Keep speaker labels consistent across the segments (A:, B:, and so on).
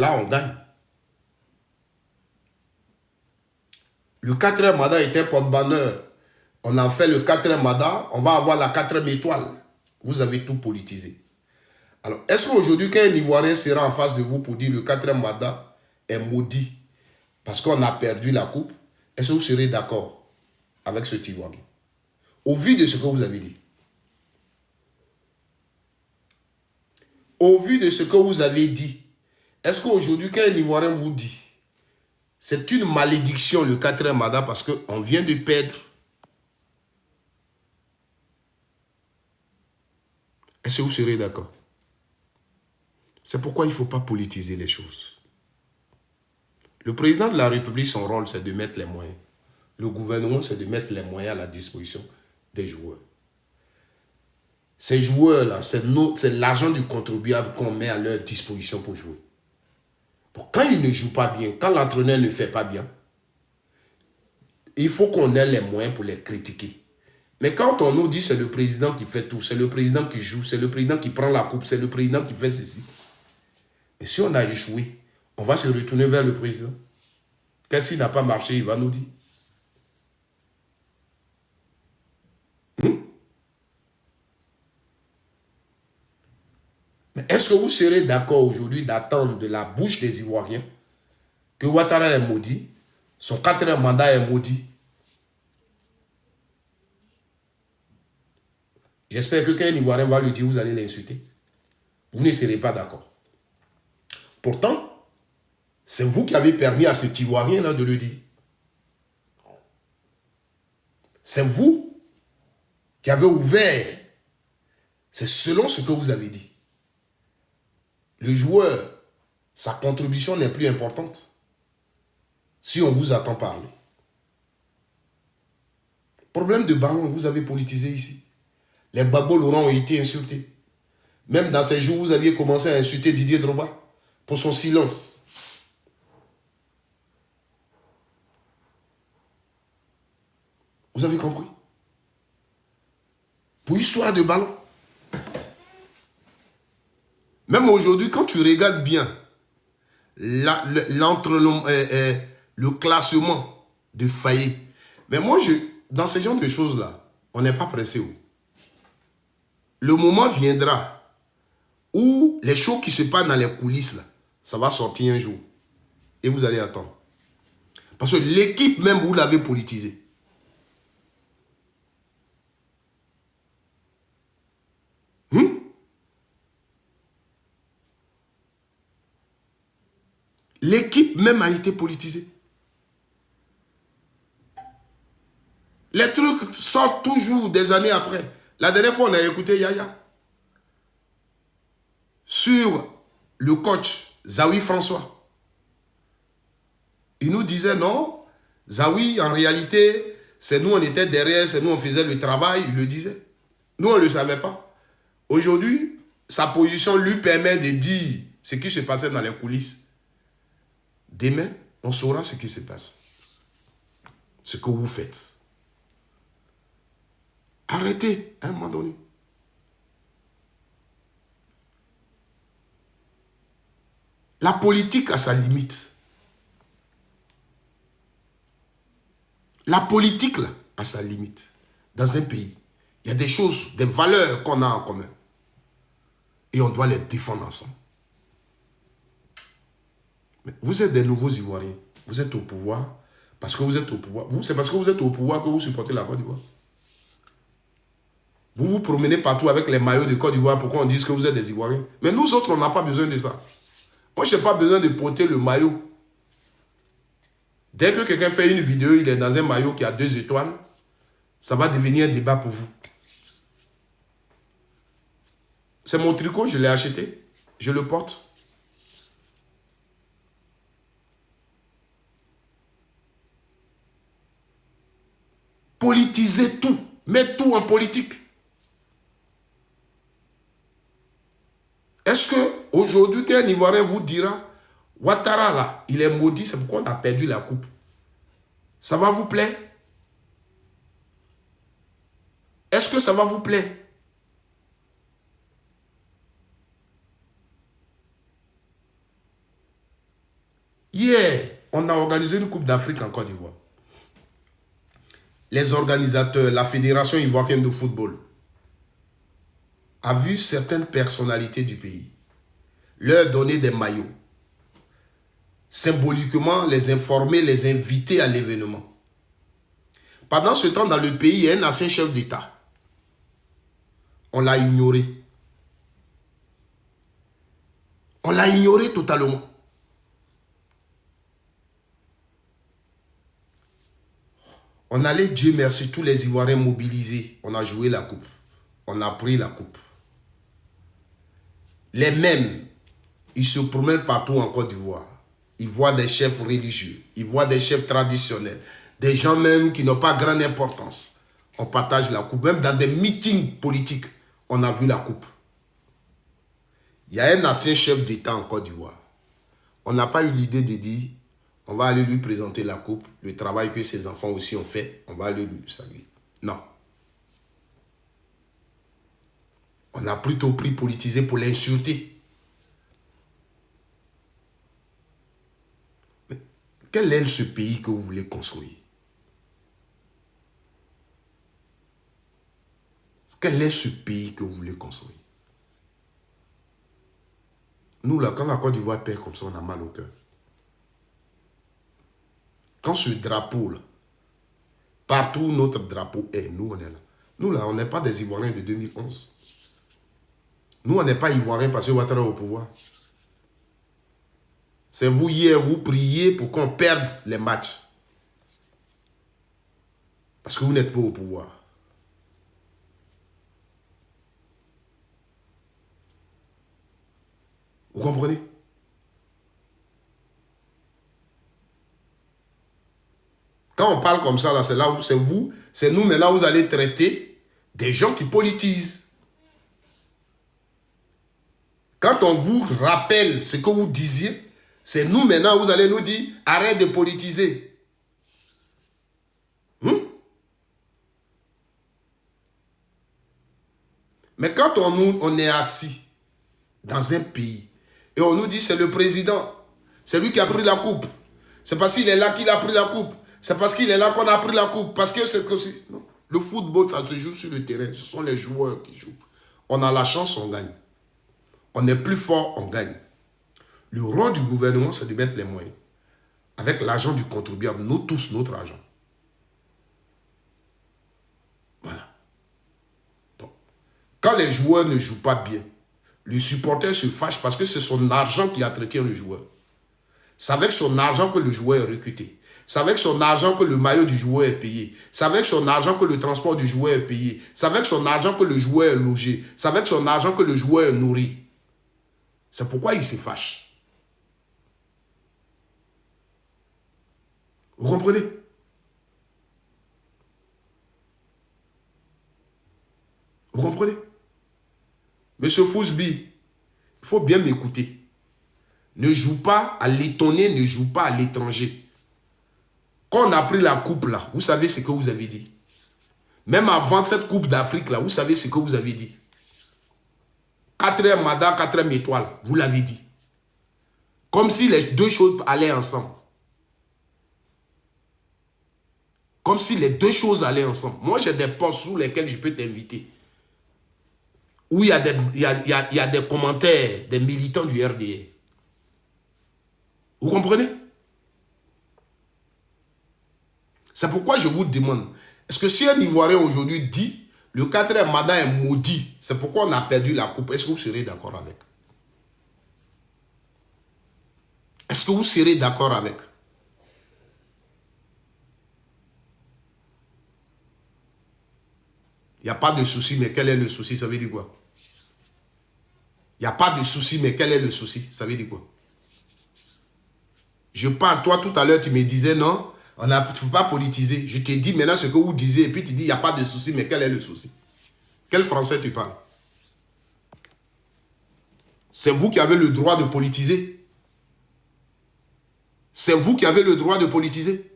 A: là, on gagne. Le 4e mandat était un porte-bonheur. On en fait le 4e mandat, on va avoir la 4e étoile. Vous avez tout politisé. Alors, est-ce qu'aujourd'hui, quand un Ivoirien sera en face de vous pour dire le 4e mandat est maudit parce qu'on a perdu la coupe, est-ce que vous serez d'accord avec ce Ivoirien? Au vu de ce que vous avez dit. Au vu de ce que vous avez dit, est-ce qu'aujourd'hui, quand un Ivoirien vous dit c'est une malédiction le 4e mandat parce qu'on vient de perdre, est-ce que vous serez d'accord? C'est pourquoi il ne faut pas politiser les choses. Le président de la République, son rôle, c'est de mettre les moyens. Le gouvernement, c'est de mettre les moyens à la disposition des joueurs. Ces joueurs-là, c'est l'argent du contribuable qu'on met à leur disposition pour jouer. Donc, quand ils ne jouent pas bien, quand l'entraîneur ne fait pas bien, il faut qu'on ait les moyens pour les critiquer. Mais quand on nous dit c'est le président qui fait tout, c'est le président qui joue, c'est le président qui prend la coupe, c'est le président qui fait ceci. Et si on a échoué, on va se retourner vers le président. Qu'est-ce qui n'a pas marché, il va nous dire. Mais est-ce que vous serez d'accord aujourd'hui d'attendre de la bouche des Ivoiriens que Ouattara est maudit, son 4e mandat est maudit? J'espère que quand un Ivoirien va le dire, vous allez l'insulter. Vous ne serez pas d'accord. Pourtant, c'est vous qui avez permis à cet Ivoirien-là de le dire. C'est vous qui avez ouvert. C'est selon ce que vous avez dit. Le joueur, sa contribution n'est plus importante si on vous attend parler. Problème de ballon, vous avez politisé ici. Les Gbagbo Laurent ont été insultés. Même dans ces jours, vous aviez commencé à insulter Didier Drogba pour son silence. Vous avez compris? Pour histoire de ballon. Même aujourd'hui, quand tu regardes bien le classement de Fayet, mais moi, dans ce genre de choses-là, on n'est pas pressé. Le moment viendra où les choses qui se passent dans les coulisses, là, ça va sortir un jour. Et vous allez attendre. Parce que l'équipe même, vous l'avez politisée. L'équipe même a été politisée. Les trucs sortent toujours des années après. La dernière fois, on a écouté Yaya sur le coach Zawi François. Il nous disait non, Zawi, en réalité, c'est nous, on était derrière, c'est nous, on faisait le travail. Il le disait. Nous, on ne le savait pas. Aujourd'hui, sa position lui permet de dire ce qui se passait dans les coulisses. Demain, on saura ce qui se passe. Ce que vous faites. Arrêtez à un moment donné. La politique a sa limite. La politique là, a sa limite. Dans un pays, il y a des choses, des valeurs qu'on a en commun. Et on doit les défendre ensemble. Mais vous êtes des nouveaux Ivoiriens. Vous êtes au pouvoir. Parce que vous êtes au pouvoir. C'est parce que vous êtes au pouvoir que vous supportez la Côte d'Ivoire. Vous vous promenez partout avec les maillots de Côte d'Ivoire pour qu'on dise que vous êtes des Ivoiriens. Mais nous autres, on n'a pas besoin de ça. Moi, je n'ai pas besoin de porter le maillot. Dès que quelqu'un fait une vidéo, il est dans un maillot qui a 2 étoiles, ça va devenir un débat pour vous. C'est mon tricot, je l'ai acheté. Je le porte. Politisez tout. Mettez tout en politique. Est-ce qu'aujourd'hui, qu'un Ivoirien vous dira, Ouattara, là, il est maudit, c'est pourquoi on a perdu la coupe. Ça va vous plaire? Est-ce que ça va vous plaire? Hier, on a organisé une Coupe d'Afrique en Côte d'Ivoire. Les organisateurs, la Fédération ivoirienne de football, a vu certaines personnalités du pays leur donner des maillots, symboliquement les informer, les inviter à l'événement. Pendant ce temps, dans le pays, il y a un ancien chef d'État. On l'a ignoré. On l'a ignoré totalement. On allait, Dieu merci, tous les Ivoiriens mobilisés. On a joué la coupe. On a pris la coupe. Les mêmes, ils se promènent partout en Côte d'Ivoire. Ils voient des chefs religieux. Ils voient des chefs traditionnels. Des gens même qui n'ont pas grande importance. On partage la coupe. Même dans des meetings politiques, on a vu la coupe. Il y a un ancien chef d'État en Côte d'Ivoire. On n'a pas eu l'idée de dire, on va aller lui présenter la coupe, le travail que ses enfants aussi ont fait, on va aller lui saluer. Non. On a plutôt pris politisé pour l'insulter. Mais quel est ce pays que vous voulez construire? Quel est ce pays que vous voulez construire? Nous, là, quand la Côte d'Ivoire perd comme ça, on a mal au cœur. Quand ce drapeau-là, partout où notre drapeau est, nous, on est là. Nous, là, on n'est pas des Ivoiriens de 2011. Nous, on n'est pas Ivoiriens parce que Ouattara est au pouvoir. C'est vous, hier, vous priez pour qu'on perde les matchs. Parce que vous n'êtes pas au pouvoir. Vous comprenez? Quand on parle comme ça, là, c'est là où c'est vous, c'est nous, mais là vous allez traiter des gens qui politisent. Quand on vous rappelle ce que vous disiez, c'est nous maintenant, vous allez nous dire, arrête de politiser. Mais quand on est assis dans un pays, et on nous dit c'est le président, c'est lui qui a pris la coupe, c'est parce qu'il est là qu'il a pris la coupe, c'est parce qu'il est là qu'on a pris la coupe, parce que c'est comme si... Non. Le football, ça se joue sur le terrain, ce sont les joueurs qui jouent. On a la chance, on gagne. On est plus fort, on gagne. Le rôle du gouvernement, c'est de mettre les moyens. Avec l'argent du contribuable, nous tous, notre argent. Voilà. Donc, quand les joueurs ne jouent pas bien, le supporter se fâche parce que c'est son argent qui entretient le joueur. C'est avec son argent que le joueur est recruté. C'est avec son argent que le maillot du joueur est payé. C'est avec son argent que le transport du joueur est payé. C'est avec son argent que le joueur est logé. C'est avec son argent que le joueur est nourri. C'est pourquoi il se fâche. Vous comprenez? Vous comprenez? Monsieur Fousbi, il faut bien m'écouter. Ne joue pas à l'étonné, ne joue pas à l'étranger. Quand on a pris la coupe là, vous savez ce que vous avez dit. Même avant cette coupe d'Afrique là, vous savez ce que vous avez dit. 4e mandat, 4e étoile, vous l'avez dit. Comme si les deux choses allaient ensemble. Comme si les deux choses allaient ensemble. Moi, j'ai des postes sous lesquels je peux t'inviter. Où il y a des commentaires des militants du RDA. Vous comprenez? C'est pourquoi je vous demande, est-ce que si un Ivoirien aujourd'hui dit le 4e mandat est maudit, c'est pourquoi on a perdu la coupe, est-ce que vous serez d'accord avec? Est-ce que vous serez d'accord avec? Il n'y a pas de souci, mais quel est le souci? Ça veut dire quoi? Il n'y a pas de souci, mais quel est le souci? Ça veut dire quoi? Je parle, toi tout à l'heure, tu me disais non, il ne faut pas politiser. Je te dis maintenant ce que vous disiez, et puis tu dis il n'y a pas de souci, mais quel est le souci? Quel français tu parles? C'est vous qui avez le droit de politiser. C'est vous qui avez le droit de politiser.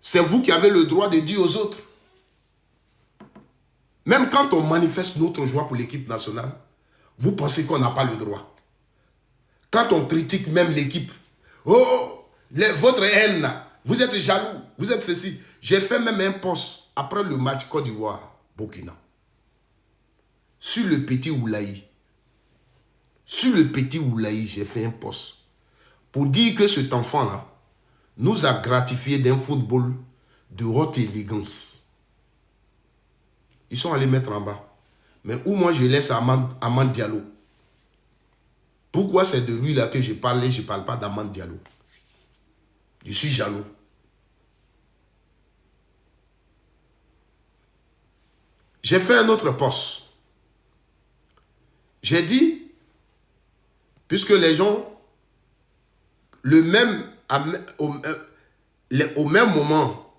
A: C'est vous qui avez le droit de dire aux autres. Même quand on manifeste notre joie pour l'équipe nationale, vous pensez qu'on n'a pas le droit. Quand on critique même l'équipe, oh, votre haine là, vous êtes jaloux, vous êtes ceci. J'ai fait même un post après le match Côte d'Ivoire, Burkina. Sur le petit Oulaï. Sur le petit Oulaï, j'ai fait un post pour dire que cet enfant-là nous a gratifié d'un football de haute élégance. Ils sont allés mettre en bas. Mais où moi je laisse Amand Diallo. Pourquoi c'est de lui là que je parle et je ne parle pas d'Amand Diallo? Je suis jaloux. J'ai fait un autre post. J'ai dit, puisque les gens, au même moment,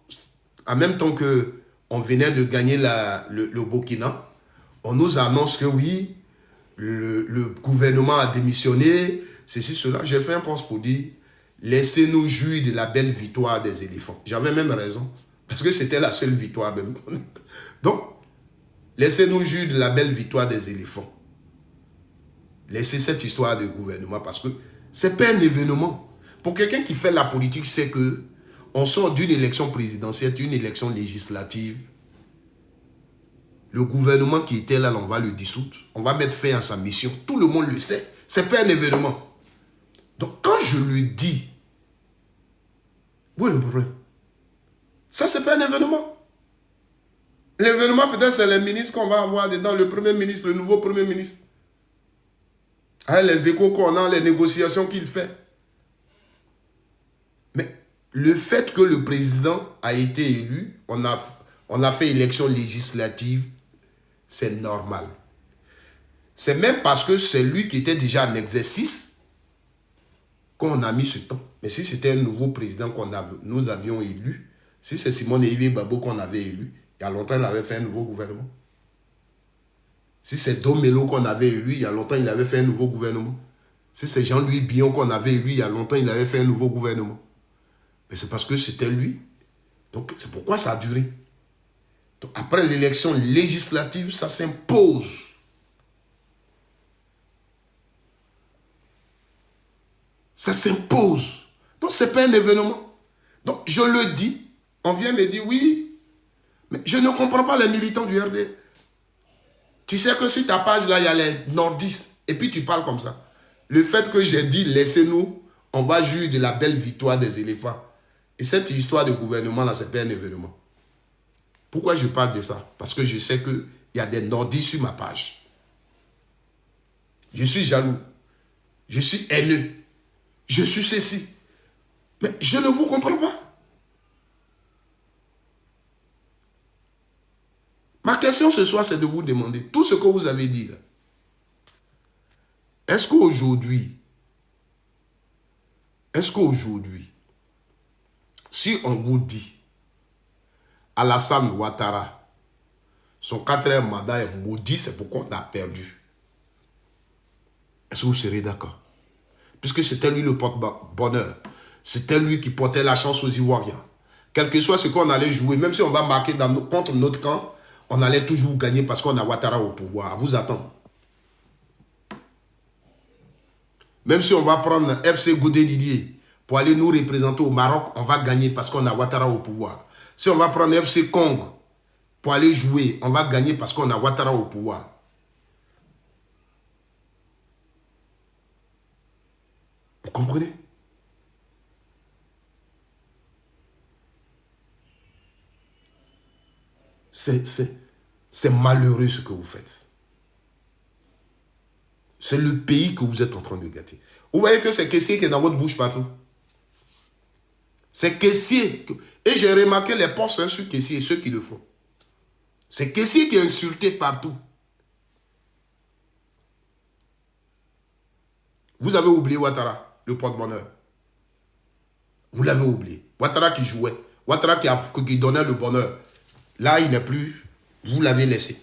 A: en même temps que on venait de gagner le Burkina, on nous annonce que oui, le gouvernement a démissionné, ceci, cela. J'ai fait un post pour dire, laissez-nous jouir de la belle victoire des éléphants. J'avais même raison, parce que c'était la seule victoire même. Donc, laissez-nous jouir de la belle victoire des éléphants. Laissez cette histoire de gouvernement, parce que ce n'est pas un événement. Pour quelqu'un qui fait la politique, c'est que on sort d'une élection présidentielle, d'une élection législative. Le gouvernement qui était là, on va le dissoudre. On va mettre fin à sa mission. Tout le monde le sait. Ce n'est pas un événement. Donc, quand je lui dis, où est le problème? Ça, ce n'est pas un événement. L'événement, peut-être, c'est les ministres qu'on va avoir dedans, le premier ministre, le nouveau premier ministre. Avec les échos qu'on a, les négociations qu'il fait. Mais le fait que le président a été élu, on a fait élection législative, c'est normal. C'est même parce que c'est lui qui était déjà en exercice qu'on a mis ce temps. Mais si c'était un nouveau président nous avions élu, si c'est Simone Yves Babo qu'on avait élu, il y a longtemps il avait fait un nouveau gouvernement. Si c'est Domelo qu'on avait élu, il y a longtemps il avait fait un nouveau gouvernement. Si c'est Jean-Louis Billon qu'on avait élu, il y a longtemps il avait fait un nouveau gouvernement. Mais c'est parce que c'était lui. Donc c'est pourquoi ça a duré. Donc, après l'élection législative, ça s'impose. Ça s'impose. Donc, ce n'est pas un événement. Donc, je le dis. On vient me dire, oui, mais je ne comprends pas les militants du RD. Tu sais que sur ta page, là, il y a les nordistes. Et puis, tu parles comme ça. Le fait que j'ai dit, laissez-nous, on va jouir de la belle victoire des éléphants. Et cette histoire de gouvernement, là, ce n'est pas un événement. Pourquoi je parle de ça? Parce que je sais qu'il y a des nordistes sur ma page. Je suis jaloux. Je suis haineux. Je suis ceci. Mais je ne vous comprends pas. Ma question ce soir, c'est de vous demander tout ce que vous avez dit là. Est-ce qu'aujourd'hui, si on vous dit Alassane Ouattara, son 4e mandat est maudit, c'est pourquoi on a perdu. Est-ce que vous serez d'accord? Puisque c'était lui le porte-bonheur. C'était lui qui portait la chance aux Ivoiriens. Quel que soit ce qu'on allait jouer, même si on va marquer contre notre camp, on allait toujours gagner parce qu'on a Ouattara au pouvoir. À vous attendre. Même si on va prendre FC Goudé Didier pour aller nous représenter au Maroc, on va gagner parce qu'on a Ouattara au pouvoir. Si on va prendre FC Congo pour aller jouer, on va gagner parce qu'on a Ouattara au pouvoir. Vous comprenez? C'est malheureux ce que vous faites. C'est le pays que vous êtes en train de gâter. Vous voyez que c'est caissier qui est dans votre bouche partout. C'est caissier. Et j'ai remarqué les postes sur caissier et ceux qui le font. C'est caissier qui est insulté partout. Vous avez oublié Ouattara, le porte-bonheur. Vous l'avez oublié. Ouattara qui jouait. Ouattara qui donnait le bonheur. Là, il n'est plus. Vous l'avez laissé.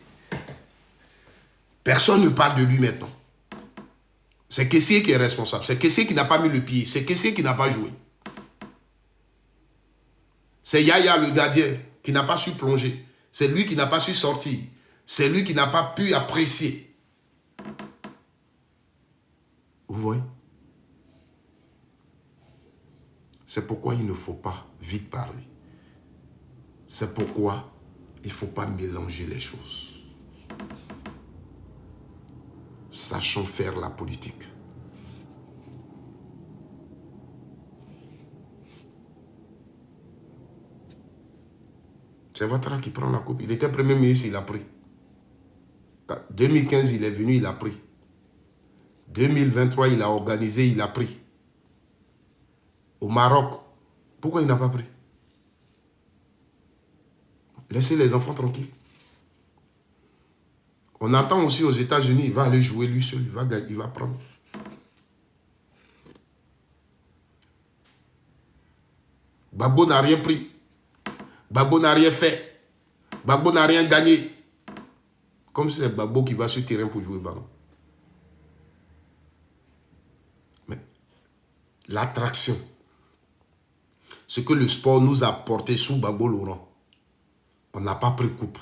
A: Personne ne parle de lui maintenant. C'est caissier qui est responsable. C'est caissier qui n'a pas mis le pied. C'est caissier qui n'a pas joué. C'est Yaya le gardien qui n'a pas su plonger. C'est lui qui n'a pas su sortir. C'est lui qui n'a pas pu apprécier. Vous voyez? C'est pourquoi il ne faut pas vite parler. C'est pourquoi il ne faut pas mélanger les choses. Sachons faire la politique. C'est Ouattara qui prend la coupe. Il était premier ministre, il a pris. 2015, il est venu, il a pris. 2023, il a organisé, il a pris. Au Maroc, pourquoi il n'a pas pris? Laissez les enfants tranquilles. On attend aussi aux États-Unis, il va aller jouer lui seul, il va prendre. Gbagbo n'a rien pris. Gbagbo n'a rien fait. Gbagbo n'a rien gagné. Comme si c'est Gbagbo qui va sur le terrain pour jouer ballon. Mais l'attraction, ce que le sport nous a apporté sous Gbagbo Laurent, on n'a pas pris coupe.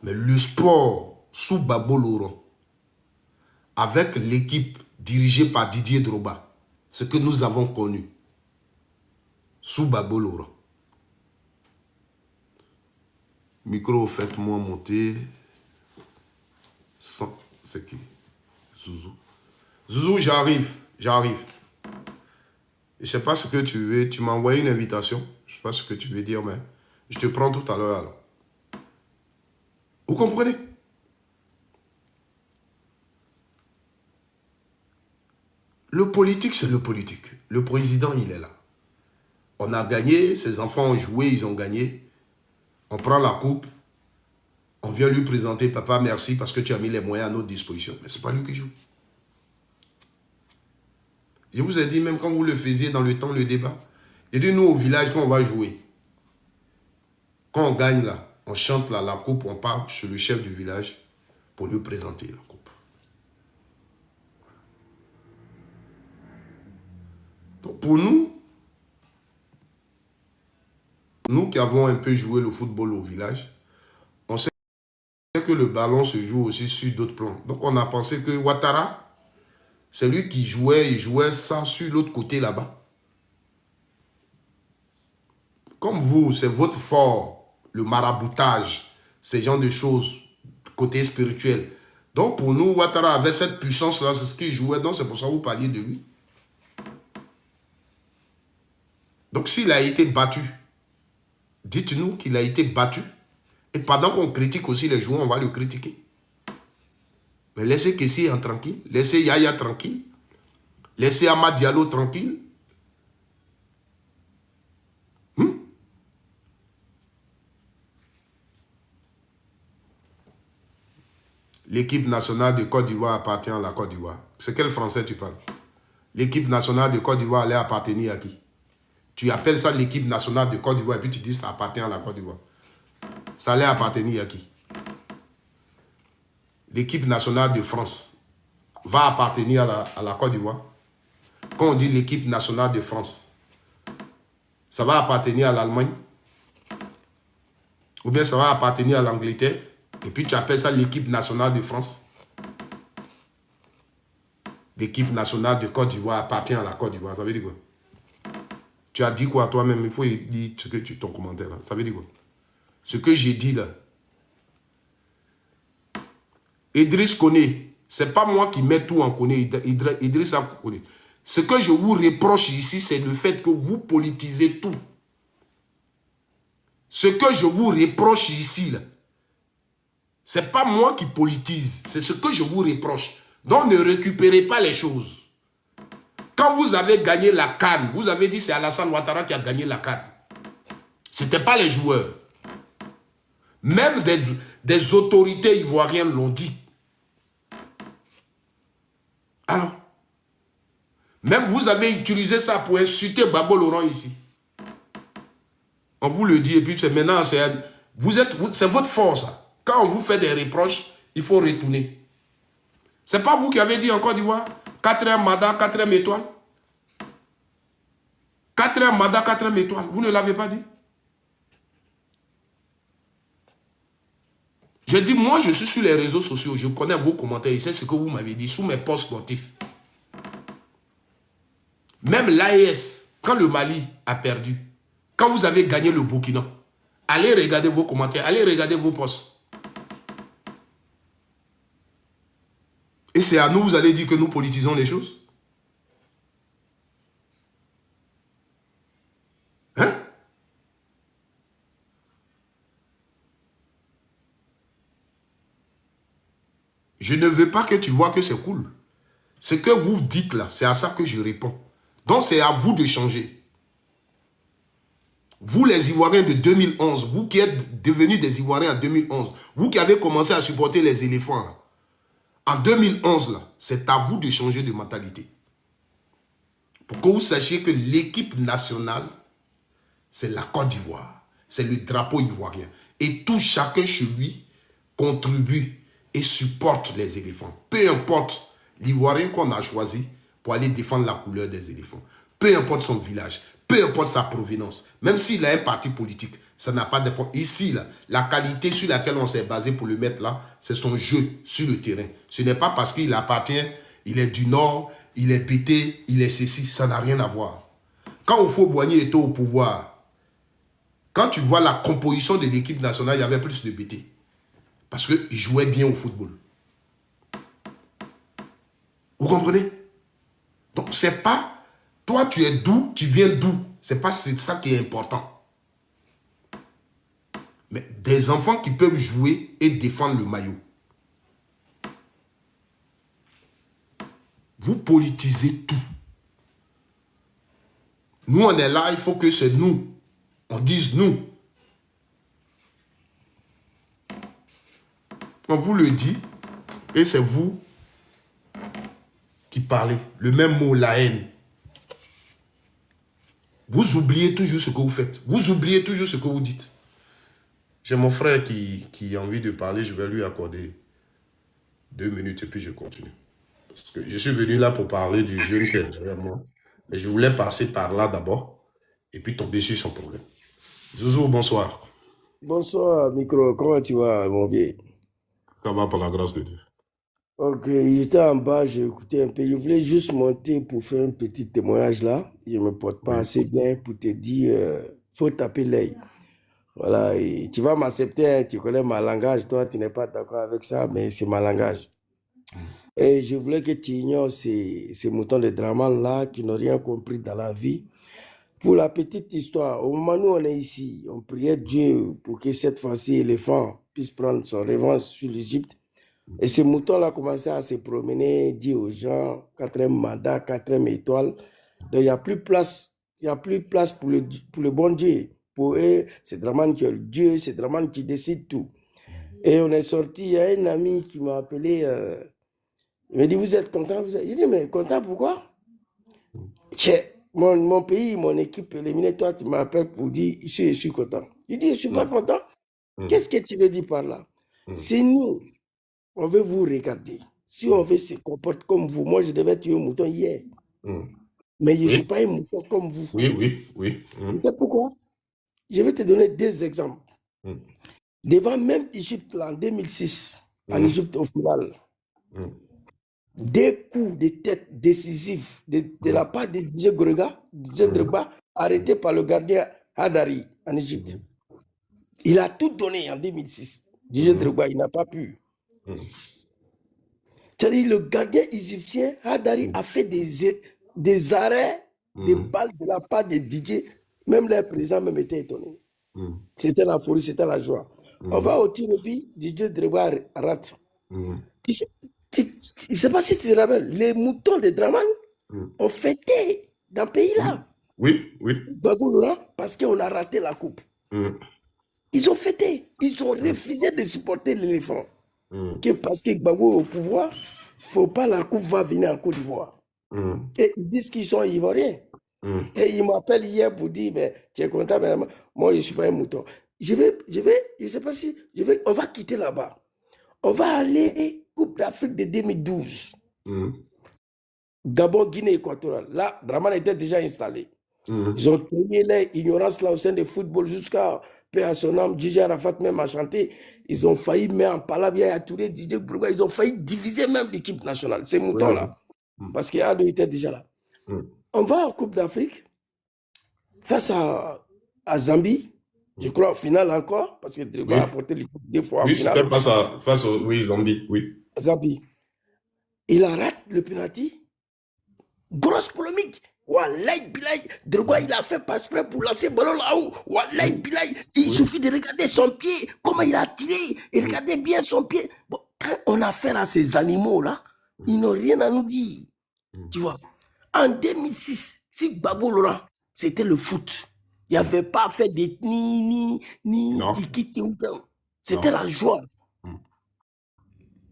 A: Mais le sport sous Gbagbo Laurent, avec l'équipe dirigée par Didier Drogba, ce que nous avons connu sous Gbagbo Laurent. Micro, faites-moi monter. C'est qui? Zouzou. Zouzou, j'arrive. Je ne sais pas ce que tu veux. Tu m'as envoyé une invitation. Je ne sais pas ce que tu veux dire, mais je te prends tout à l'heure alors. Vous comprenez? Le politique, c'est le politique. Le président, il est là. On a gagné, ses enfants ont joué, ils ont gagné. On prend la coupe, on vient lui présenter, papa, merci parce que tu as mis les moyens à notre disposition. Mais ce n'est pas lui qui joue. Je vous ai dit, même quand vous le faisiez dans le temps, le débat, j'ai dit, nous, au village, quand on va jouer, quand on gagne là, on chante là, la coupe, on part sur le chef du village pour lui présenter la coupe. Donc pour nous qui avons un peu joué le football au village, on sait que le ballon se joue aussi sur d'autres plans. Donc on a pensé que Ouattara, c'est lui qui jouait, il jouait ça sur l'autre côté là-bas. Comme vous, c'est votre fort, le maraboutage, ces genres de choses, côté spirituel. Donc pour nous, Ouattara avait cette puissance-là, c'est ce qu'il jouait, donc c'est pour ça que vous parliez de lui. Donc s'il a été battu, dites-nous qu'il a été battu. Et pendant qu'on critique aussi les joueurs, on va le critiquer. Mais laissez Kessie tranquille, laissez Yaya tranquille, laissez Amad Diallo tranquille. L'équipe nationale de Côte d'Ivoire appartient à la Côte d'Ivoire. C'est quel français tu parles? L'équipe nationale de Côte d'Ivoire allait appartenir à qui? Tu appelles ça l'équipe nationale de Côte d'Ivoire et puis tu dis ça appartient à la Côte d'Ivoire. Ça allait appartenir à qui? L'équipe nationale de France va appartenir à la Côte d'Ivoire. Quand on dit l'équipe nationale de France, ça va appartenir à l'Allemagne? Ou bien ça va appartenir à l'Angleterre? Et puis tu appelles ça l'équipe nationale de France? L'équipe nationale de Côte d'Ivoire appartient à la Côte d'Ivoire. Ça veut dire quoi? Tu as dit quoi toi-même? Il faut dire ce que ton commentaire là. Ça veut dire quoi? Ce que j'ai dit là. Idriss connaît. Ce n'est pas moi qui mets tout en connaît. Idriss a connaît. Ce que je vous reproche ici, c'est le fait que vous politisez tout. Ce que je vous reproche ici, là, ce n'est pas moi qui politise. C'est ce que je vous reproche. Donc ne récupérez pas les choses. Quand vous avez gagné la CAN, vous avez dit c'est Alassane Ouattara qui a gagné la CAN. Ce n'était pas les joueurs. Même des autorités ivoiriennes l'ont dit. Alors, même vous avez utilisé ça pour insulter Gbagbo Laurent ici. On vous le dit et puis c'est maintenant, c'est votre force. Quand on vous fait des reproches, il faut retourner. Ce n'est pas vous qui avez dit en Côte d'Ivoire 4e mandat, 4e étoile. 4e mandat, 4e étoile. Vous ne l'avez pas dit? Je dis, moi, je suis sur les réseaux sociaux. Je connais vos commentaires. C'est ce que vous m'avez dit sous mes posts sportifs. Même l'AES, Quand le Mali a perdu, quand vous avez gagné le Burkina, allez regarder vos commentaires, allez regarder vos posts. Et c'est à nous, vous allez dire que nous politisons les choses? Hein? Je ne veux pas que tu vois que c'est cool. Ce que vous dites là, c'est à ça que je réponds. Donc c'est à vous de changer. Vous les Ivoiriens de 2011, vous qui êtes devenus des Ivoiriens en 2011, vous qui avez commencé à supporter les éléphants là, en 2011 là, c'est à vous de changer de mentalité. Pour que vous sachiez que l'équipe nationale, c'est la Côte d'Ivoire. C'est le drapeau ivoirien. Et tout chacun chez lui contribue et supporte les éléphants. Peu importe l'Ivoirien qu'on a choisi pour aller défendre la couleur des éléphants. Peu importe son village. Peu importe sa provenance. Même s'il a un parti politique, ça n'a pas d'importance. Ici, là, la qualité sur laquelle on s'est basé pour le mettre là, c'est son jeu sur le terrain. Ce n'est pas parce qu'il appartient, il est du Nord, il est pété, il est ceci. Ça n'a rien à voir. Quand Houphouët-Boigny était au pouvoir, quand tu vois la composition de l'équipe nationale, il y avait plus de BT. Parce qu'ils jouaient bien au football. Vous comprenez? Donc, c'est pas... Toi, tu es d'où, tu viens d'où. C'est pas ça qui est important. Mais des enfants qui peuvent jouer et défendre le maillot. Vous politisez tout. Nous, on est là, il faut que c'est nous. On dise nous. On vous le dit, et c'est vous qui parlez. Le même mot, la haine. Vous oubliez toujours ce que vous faites. Vous oubliez toujours ce que vous dites. J'ai mon frère qui a envie de parler. Je vais lui accorder 2 minutes et puis je continue. Parce que je suis venu là pour parler du jeune qui est derrière moi. Mais je voulais passer par là d'abord et puis tomber sur son problème. Zouzou, bonsoir.
B: Bonsoir, Micro. Comment tu vas, mon vieux?
A: Ça va par la grâce de Dieu.
B: Ok, j'étais en bas, j'ai écouté un peu. Je voulais juste monter pour faire un petit témoignage là. Je ne me porte pas
A: Oui.
B: assez bien pour te dire, faut taper l'œil. Voilà, et tu vas m'accepter, hein, tu connais ma langage. Toi, tu n'es pas d'accord avec ça, mais c'est ma langage. Et je voulais que tu ignores ces moutons de Draman là qui n'ont rien compris dans la vie. Pour la petite histoire, au moment où on est ici, on priait Dieu pour que cette fois-ci, l'éléphant puisse prendre son revanche sur l'Égypte. Et ce mouton-là commençait à se promener, dit aux gens, 4e mandat, 4e étoile. Donc, il n'y a plus place, pour le bon Dieu. Pour eux, c'est Draman qui est le Dieu, c'est Draman qui décide tout. Et on est sorti, il y a un ami qui m'a appelé, il m'a dit, vous êtes content? J'ai dit, mais content pourquoi? Mon pays, mon équipe éliminée, toi, tu m'appelles pour dire, je suis content. Il dit, je ne suis pas content. Qu'est-ce que tu veux dire par là? C'est nous. On veut vous regarder. Si on veut se comporter comme vous, moi je devais tuer un mouton hier. Mais je ne suis pas un mouton comme vous.
A: Oui.
B: C'est pourquoi? Je vais te donner 2 exemples. Devant même Égypte, en 2006, en Égypte au final, 2 coups de tête décisifs de la part de DJ Drogba, arrêté par le gardien Hadari en Égypte. Il a tout donné en 2006. DJ Drogba, il n'a pas pu. C'est-à-dire le gardien égyptien Hadari a fait des arrêts de balles de la part de DJ. Même le président même était étonné. C'était la folie, c'était la joie. On va au tir au but, DJ Drogba rate. Je ne sais pas si tu te rappelles, les moutons de Draman ont fêté dans le pays-là.
A: Oui.
B: Gbagbo Laurent, parce qu'on a raté la coupe. Ils ont fêté. Ils ont refusé de supporter l'éléphant. Parce que Gbagbo est au pouvoir, il ne faut pas la coupe va venir en Côte d'Ivoire. Et ils disent qu'ils sont ivoiriens. Et ils m'appellent hier pour dire, mais tu es content, mais moi je ne suis pas un mouton. Je ne sais pas si, on va quitter là-bas. On va aller Coupe d'Afrique de 2012. Gabon, Guinée équatoriale. Là, Draman était déjà installé. Ils ont tenu l'ignorance là au sein du football jusqu'à paix à son âme. DJ Arafat même a chanté. Ils ont failli mettre en Palabia à Touré, DJ Bourgois. Ils ont failli diviser même l'équipe nationale. Ces moutons-là. Parce qu'Ado était déjà là. On va en Coupe d'Afrique. face à Zambie, je crois, en finale encore, parce que Drogba a
A: Oui,
B: porté l'équipe 2 fois en
A: oui, c'était
B: finale.
A: face au oui, Zambie, oui.
B: Zambie. Il arrête le penalty. Grosse polémique. Wallahi Bilay, Drogba il a fait passe près pour lancer le ballon là-haut. Wallahi
A: Oui,
B: Bilay, il
A: oui.
B: suffit de regarder son pied, comment il a tiré. Et regardez bien son pied. Bon, quand on a affaire à ces animaux-là, ils n'ont rien à nous dire. Tu vois, en 2006, si Babo Laurent, c'était le foot. Il n'y avait pas fait d'ethnie, ni
A: Non,
B: tiki. C'était
A: non.
B: la joie.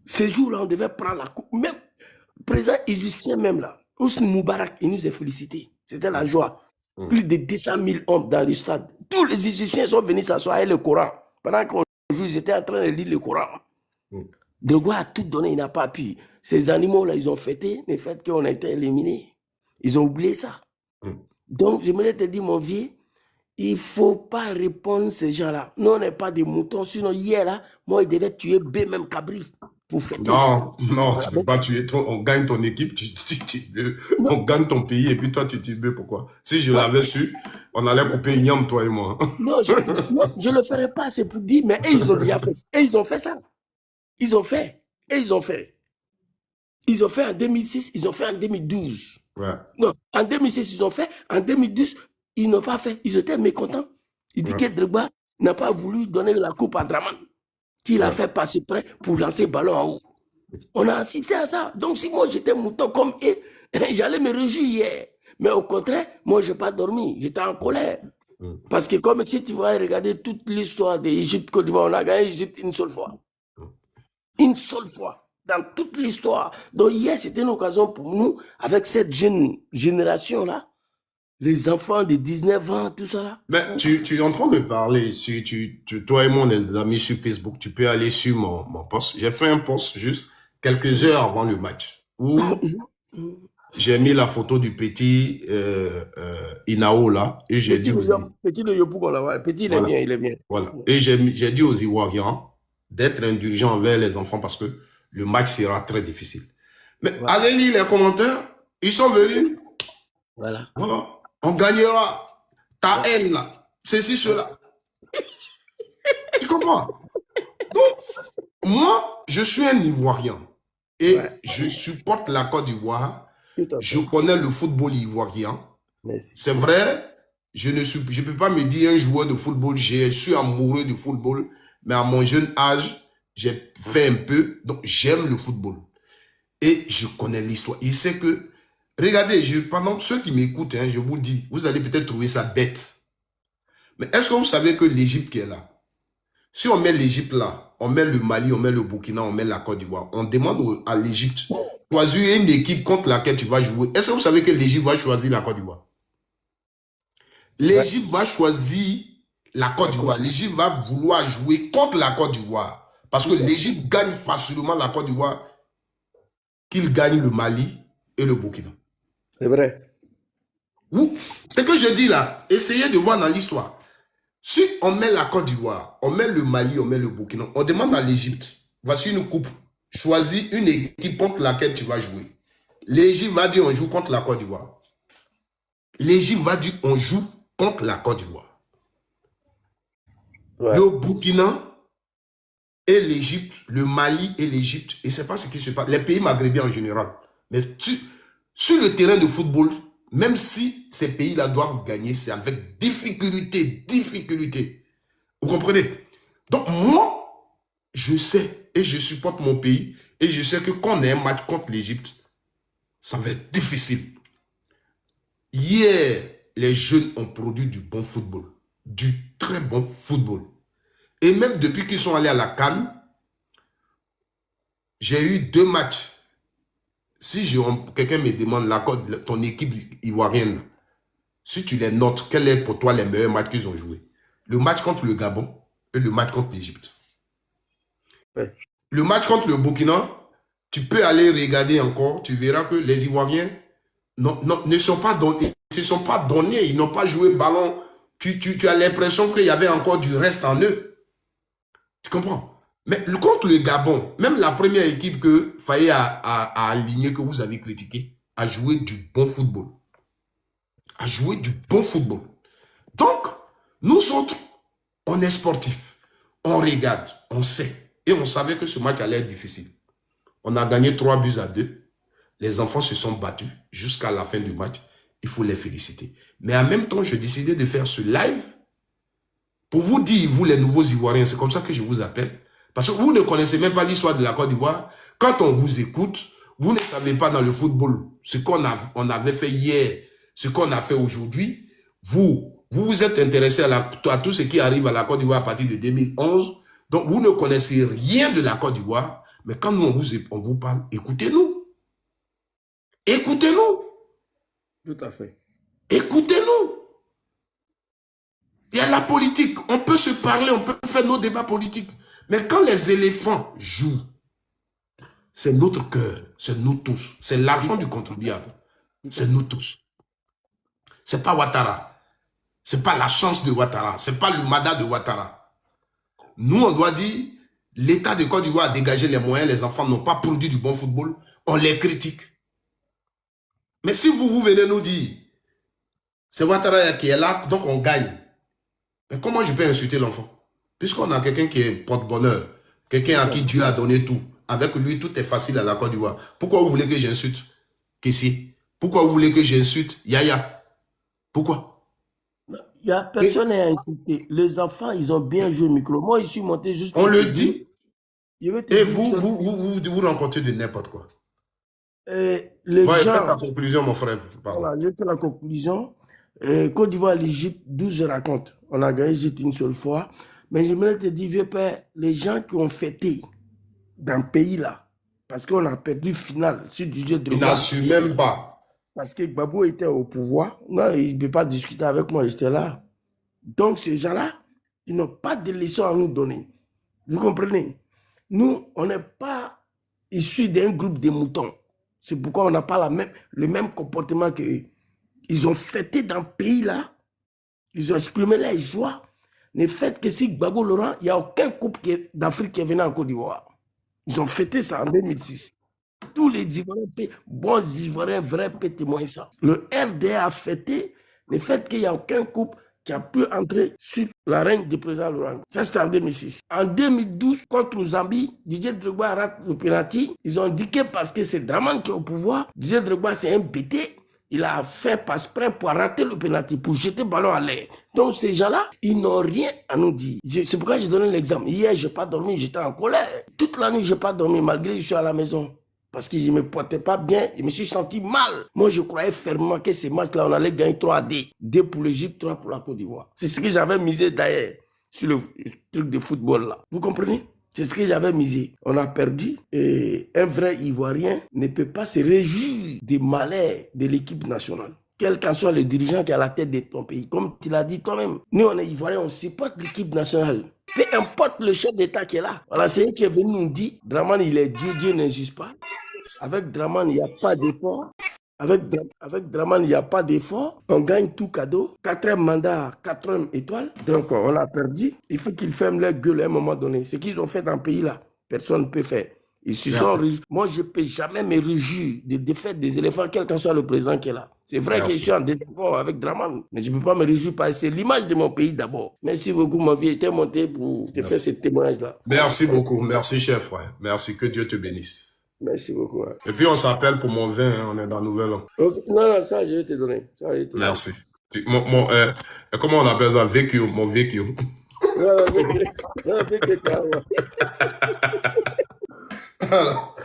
B: Ces jours-là, on devait prendre la coupe. Même le président égyptien, même là, Hosni Moubarak, il nous a félicités. C'était la joie. Plus de 200 000 hommes dans le stade. Tous les Égyptiens sont venus s'asseoir avec le Coran. Pendant qu'on joue, ils étaient en train de lire le Coran. Drogba a tout donné, il n'a pas pu. Ces animaux-là, ils ont fêté le fait qu'on a été éliminés. Ils ont oublié ça. Donc, j'aimerais te dire, mon vieux, il ne faut pas répondre à ces gens-là. Nous, on n'est pas des moutons. Sinon, hier, là, moi, il devait tuer B, même Cabri, pour fêter.
A: Non, non,
B: Voilà.
A: tu peux pas tuer on gagne ton équipe, on gagne ton pays et puis toi tu veux pourquoi? Si je l'avais su, on allait couper Ignam, toi et moi.
B: Non, je ne le ferai pas, c'est pour dire, mais eux, ils ont déjà fait. Et ils ont fait ça. Ils ont fait. Et ils ont fait. Ils ont fait en 2006, ils ont fait en 2012.
A: Ouais.
B: Non, en 2006, ils ont fait. En 2012, ils n'ont pas fait. Ils étaient mécontents. Il dit que Drogba n'a pas voulu donner la coupe à Draman, qu'il a fait passer près pour lancer le ballon en haut. On a assisté à ça. Donc, si moi j'étais mouton comme eux, j'allais me réjouir hier. Mais au contraire, moi, je n'ai pas dormi. J'étais en colère. Parce que comme si tu vas regarder toute l'histoire d'Égypte, Côte d'Ivoire, on a gagné l'Égypte une seule fois. Une seule fois. Dans toute l'histoire. Donc hier, c'était une occasion pour nous, avec cette jeune génération-là, les enfants de 19 ans, tout ça là.
A: Mais tu es en train de parler, si toi et moi, on est des amis sur Facebook, tu peux aller sur mon post. J'ai fait un post juste quelques heures avant le match où j'ai mis la photo du petit Inao là et j'ai dit
B: Petit de Yopou qu'on l'a. Petit, il est
A: voilà,
B: bien, il est bien.
A: voilà. Et j'ai dit aux Ivoiriens d'être indulgents envers les enfants parce que le match sera très difficile. Mais allez lire les commentaires, ils sont venus.
B: Voilà.
A: Oh, on gagnera. Ta haine là, ceci, cela. Tu comprends? Donc, moi, je suis un Ivoirien et je supporte la Côte d'Ivoire. Je connais le football ivoirien. C'est vrai, je ne peux pas me dire un joueur de football. Je suis amoureux du football, mais à mon jeune âge, j'ai fait un peu. Donc, j'aime le football. Et je connais l'histoire. Il sait que, regardez, pendant ceux qui m'écoutent, je vous dis, vous allez peut-être trouver ça bête. Mais est-ce que vous savez que l'Égypte qui est là, si on met l'Égypte là, on met le Mali, on met le Burkina, on met la Côte d'Ivoire, on demande à l'Égypte, choisir une équipe contre laquelle tu vas jouer. Est-ce que vous savez que l'Égypte va choisir la Côte d'Ivoire? L'Égypte va choisir la Côte d'Ivoire. L'Égypte va vouloir jouer contre la Côte d'Ivoire. Parce que l'Égypte gagne facilement la Côte d'Ivoire qu'il gagne le Mali et le Burkina.
B: C'est vrai.
A: C'est que je dis là, essayez de voir dans l'histoire. Si on met la Côte d'Ivoire, on met le Mali, on met le Burkina, on demande à l'Égypte, voici une coupe, choisis une équipe contre laquelle tu vas jouer. L'Égypte va dire on joue contre la Côte d'Ivoire. L'Égypte va dire on joue contre la Côte d'Ivoire. Le Burkina et l'Égypte, le Mali et l'Égypte, et c'est pas ce qui se passe, les pays maghrébins en général. Mais sur le terrain de football, même si ces pays-là doivent gagner, c'est avec difficulté. Vous comprenez? Donc moi, je sais et je supporte mon pays et je sais que quand on a un match contre l'Égypte, ça va être difficile. Hier, les jeunes ont produit du bon football, du très bon football. Et même depuis qu'ils sont allés à la CAN, j'ai eu 2 matchs. Si quelqu'un me demande ton équipe ivoirienne, si tu les notes, quel est pour toi les meilleurs matchs qu'ils ont joués? Le match contre le Gabon et le match contre l'Égypte. Le match contre le Burkina, tu peux aller regarder encore, tu verras que les Ivoiriens ne sont pas donnés, ils n'ont pas joué ballon. Tu as l'impression qu'il y avait encore du reste en eux. Tu comprends? Mais contre le Gabon, même la première équipe que Faye a aligné, que vous avez critiqué, a joué du bon football. Nous autres, on est sportifs. On regarde, on sait. Et on savait que ce match allait être difficile. On a gagné 3-2. Les enfants se sont battus jusqu'à la fin du match. Il faut les féliciter. Mais en même temps, j'ai décidé de faire ce live pour vous dire, vous les nouveaux Ivoiriens, c'est comme ça que je vous appelle. Parce que vous ne connaissez même pas l'histoire de la Côte d'Ivoire. Quand on vous écoute, vous ne savez pas dans le football ce qu'on avait fait hier, ce qu'on a fait aujourd'hui. Vous vous êtes intéressé à tout ce qui arrive à la Côte d'Ivoire à partir de 2011. Donc, vous ne connaissez rien de la Côte d'Ivoire. Mais quand nous, on vous parle, écoutez-nous. Écoutez-nous.
B: Tout à fait.
A: Écoutez-nous. Il y a la politique. On peut se parler, on peut faire nos débats politiques. Mais quand les éléphants jouent, c'est notre cœur, c'est nous tous. C'est l'argent du contribuable. C'est nous tous. C'est pas Ouattara. C'est pas la chance de Ouattara. C'est pas le Mada de Ouattara. Nous, on doit dire, l'État de Côte d'Ivoire a dégagé les moyens, les enfants n'ont pas produit du bon football, on les critique. Mais si vous venez nous dire, c'est Ouattara qui est là, donc on gagne. Mais comment je peux insulter l'enfant? Puisqu'on a quelqu'un qui est porte-bonheur, quelqu'un à qui Dieu a donné tout. Avec lui, tout est facile à la Côte d'Ivoire. Pourquoi vous voulez que j'insulte Kessie? Pourquoi vous voulez que j'insulte Yaya? Pourquoi?
B: Il n'y a personne à insulter. Les enfants, ils ont bien joué au micro. Moi, je suis monté juste...
A: On le dit. Et
B: vous
A: rencontrez de n'importe quoi.
B: Les
A: gens...
B: Faites
A: la conclusion, mon frère.
B: Voilà, j'ai fait la conclusion. Côte d'Ivoire, l'Égypte, d'où je raconte. On a gagné l'Égypte une seule fois. Mais j'aimerais te dire, vieux père, les gens qui ont fêté dans le pays là, parce qu'on a perdu final sur du jeu de...
A: Ils n'assument même pas.
B: Parce que Gbagbo était au pouvoir. Non, il ne peut pas discuter avec moi, j'étais là. Donc ces gens-là, ils n'ont pas de leçons à nous donner. Vous comprenez? Nous, on n'est pas issus d'un groupe de moutons. C'est pourquoi on n'a pas le même comportement qu'eux. Ils ont fêté dans le pays là, ils ont exprimé leur joie. Le fait que si Gbagbo Laurent, il n'y a aucun couple d'Afrique qui est venu en Côte d'Ivoire. Ils ont fêté ça en 2006. Tous les Ivoiriens, bons Ivoiriens, vrais, peuvent témoigner ça. Le RDA a fêté le fait qu'il n'y a aucun couple qui a pu entrer sur la règne du président Laurent. Ça, c'était en 2006. En 2012, contre Zambie, Didier Drogba rate le penalty. Ils ont dit que parce que c'est Dramane qui est au pouvoir, Didier Drogba, c'est un bêté. Il a fait passe-près pour rater le penalty, pour jeter le ballon à l'air. Donc ces gens-là, ils n'ont rien à nous dire. C'est pourquoi j'ai donné l'exemple. Hier, je n'ai pas dormi, j'étais en colère. Toute la nuit, je n'ai pas dormi, malgré que je suis à la maison. Parce que je ne me portais pas bien, je me suis senti mal. Moi, je croyais fermement que ces matchs-là, on allait gagner 3-D. 2 pour l'Égypte, 3 pour la Côte d'Ivoire. C'est ce que j'avais misé d'ailleurs sur le truc de football là. Vous comprenez? C'est ce que j'avais misé. On a perdu et un vrai Ivoirien ne peut pas se réjouir des malheurs de l'équipe nationale. Quel qu'en soit le dirigeant qui est à la tête de ton pays. Comme tu l'as dit toi-même, nous on est Ivoiriens, on supporte l'équipe nationale. Peu importe le chef d'État qui est là. Voilà, c'est un qui est venu nous dire, Dramane il est Dieu, Dieu n'existe pas. Avec Dramane, il n'y a pas d'effort. Avec Dramane, il n'y a pas d'effort. On gagne tout cadeau. 4e mandat, 4e étoile. Donc, on a perdu. Il faut qu'ils ferment leur gueule à un moment donné. Ce qu'ils ont fait dans le pays là, personne ne peut faire. Ils se sont réjouis. Moi, je ne peux jamais me réjouir des défaites des éléphants, quel que soit le président qui est là. C'est vrai que je suis en désaccord avec Dramane, mais je ne peux pas me réjouir parce que c'est l'image de mon pays d'abord. Merci beaucoup, mon vieux. J'étais monté pour te faire ce témoignage-là.
A: Merci beaucoup. Merci, cher frère. Merci. Que Dieu te bénisse.
B: Merci beaucoup. Ouais.
A: Et puis, on s'appelle pour mon vin. Hein, on est dans Nouvel An.
B: Okay. Non, ça, je vais te donner.
A: Merci. Comment on appelle ça? Vécu, mon vécu.
B: Non, vécu.
A: Alors,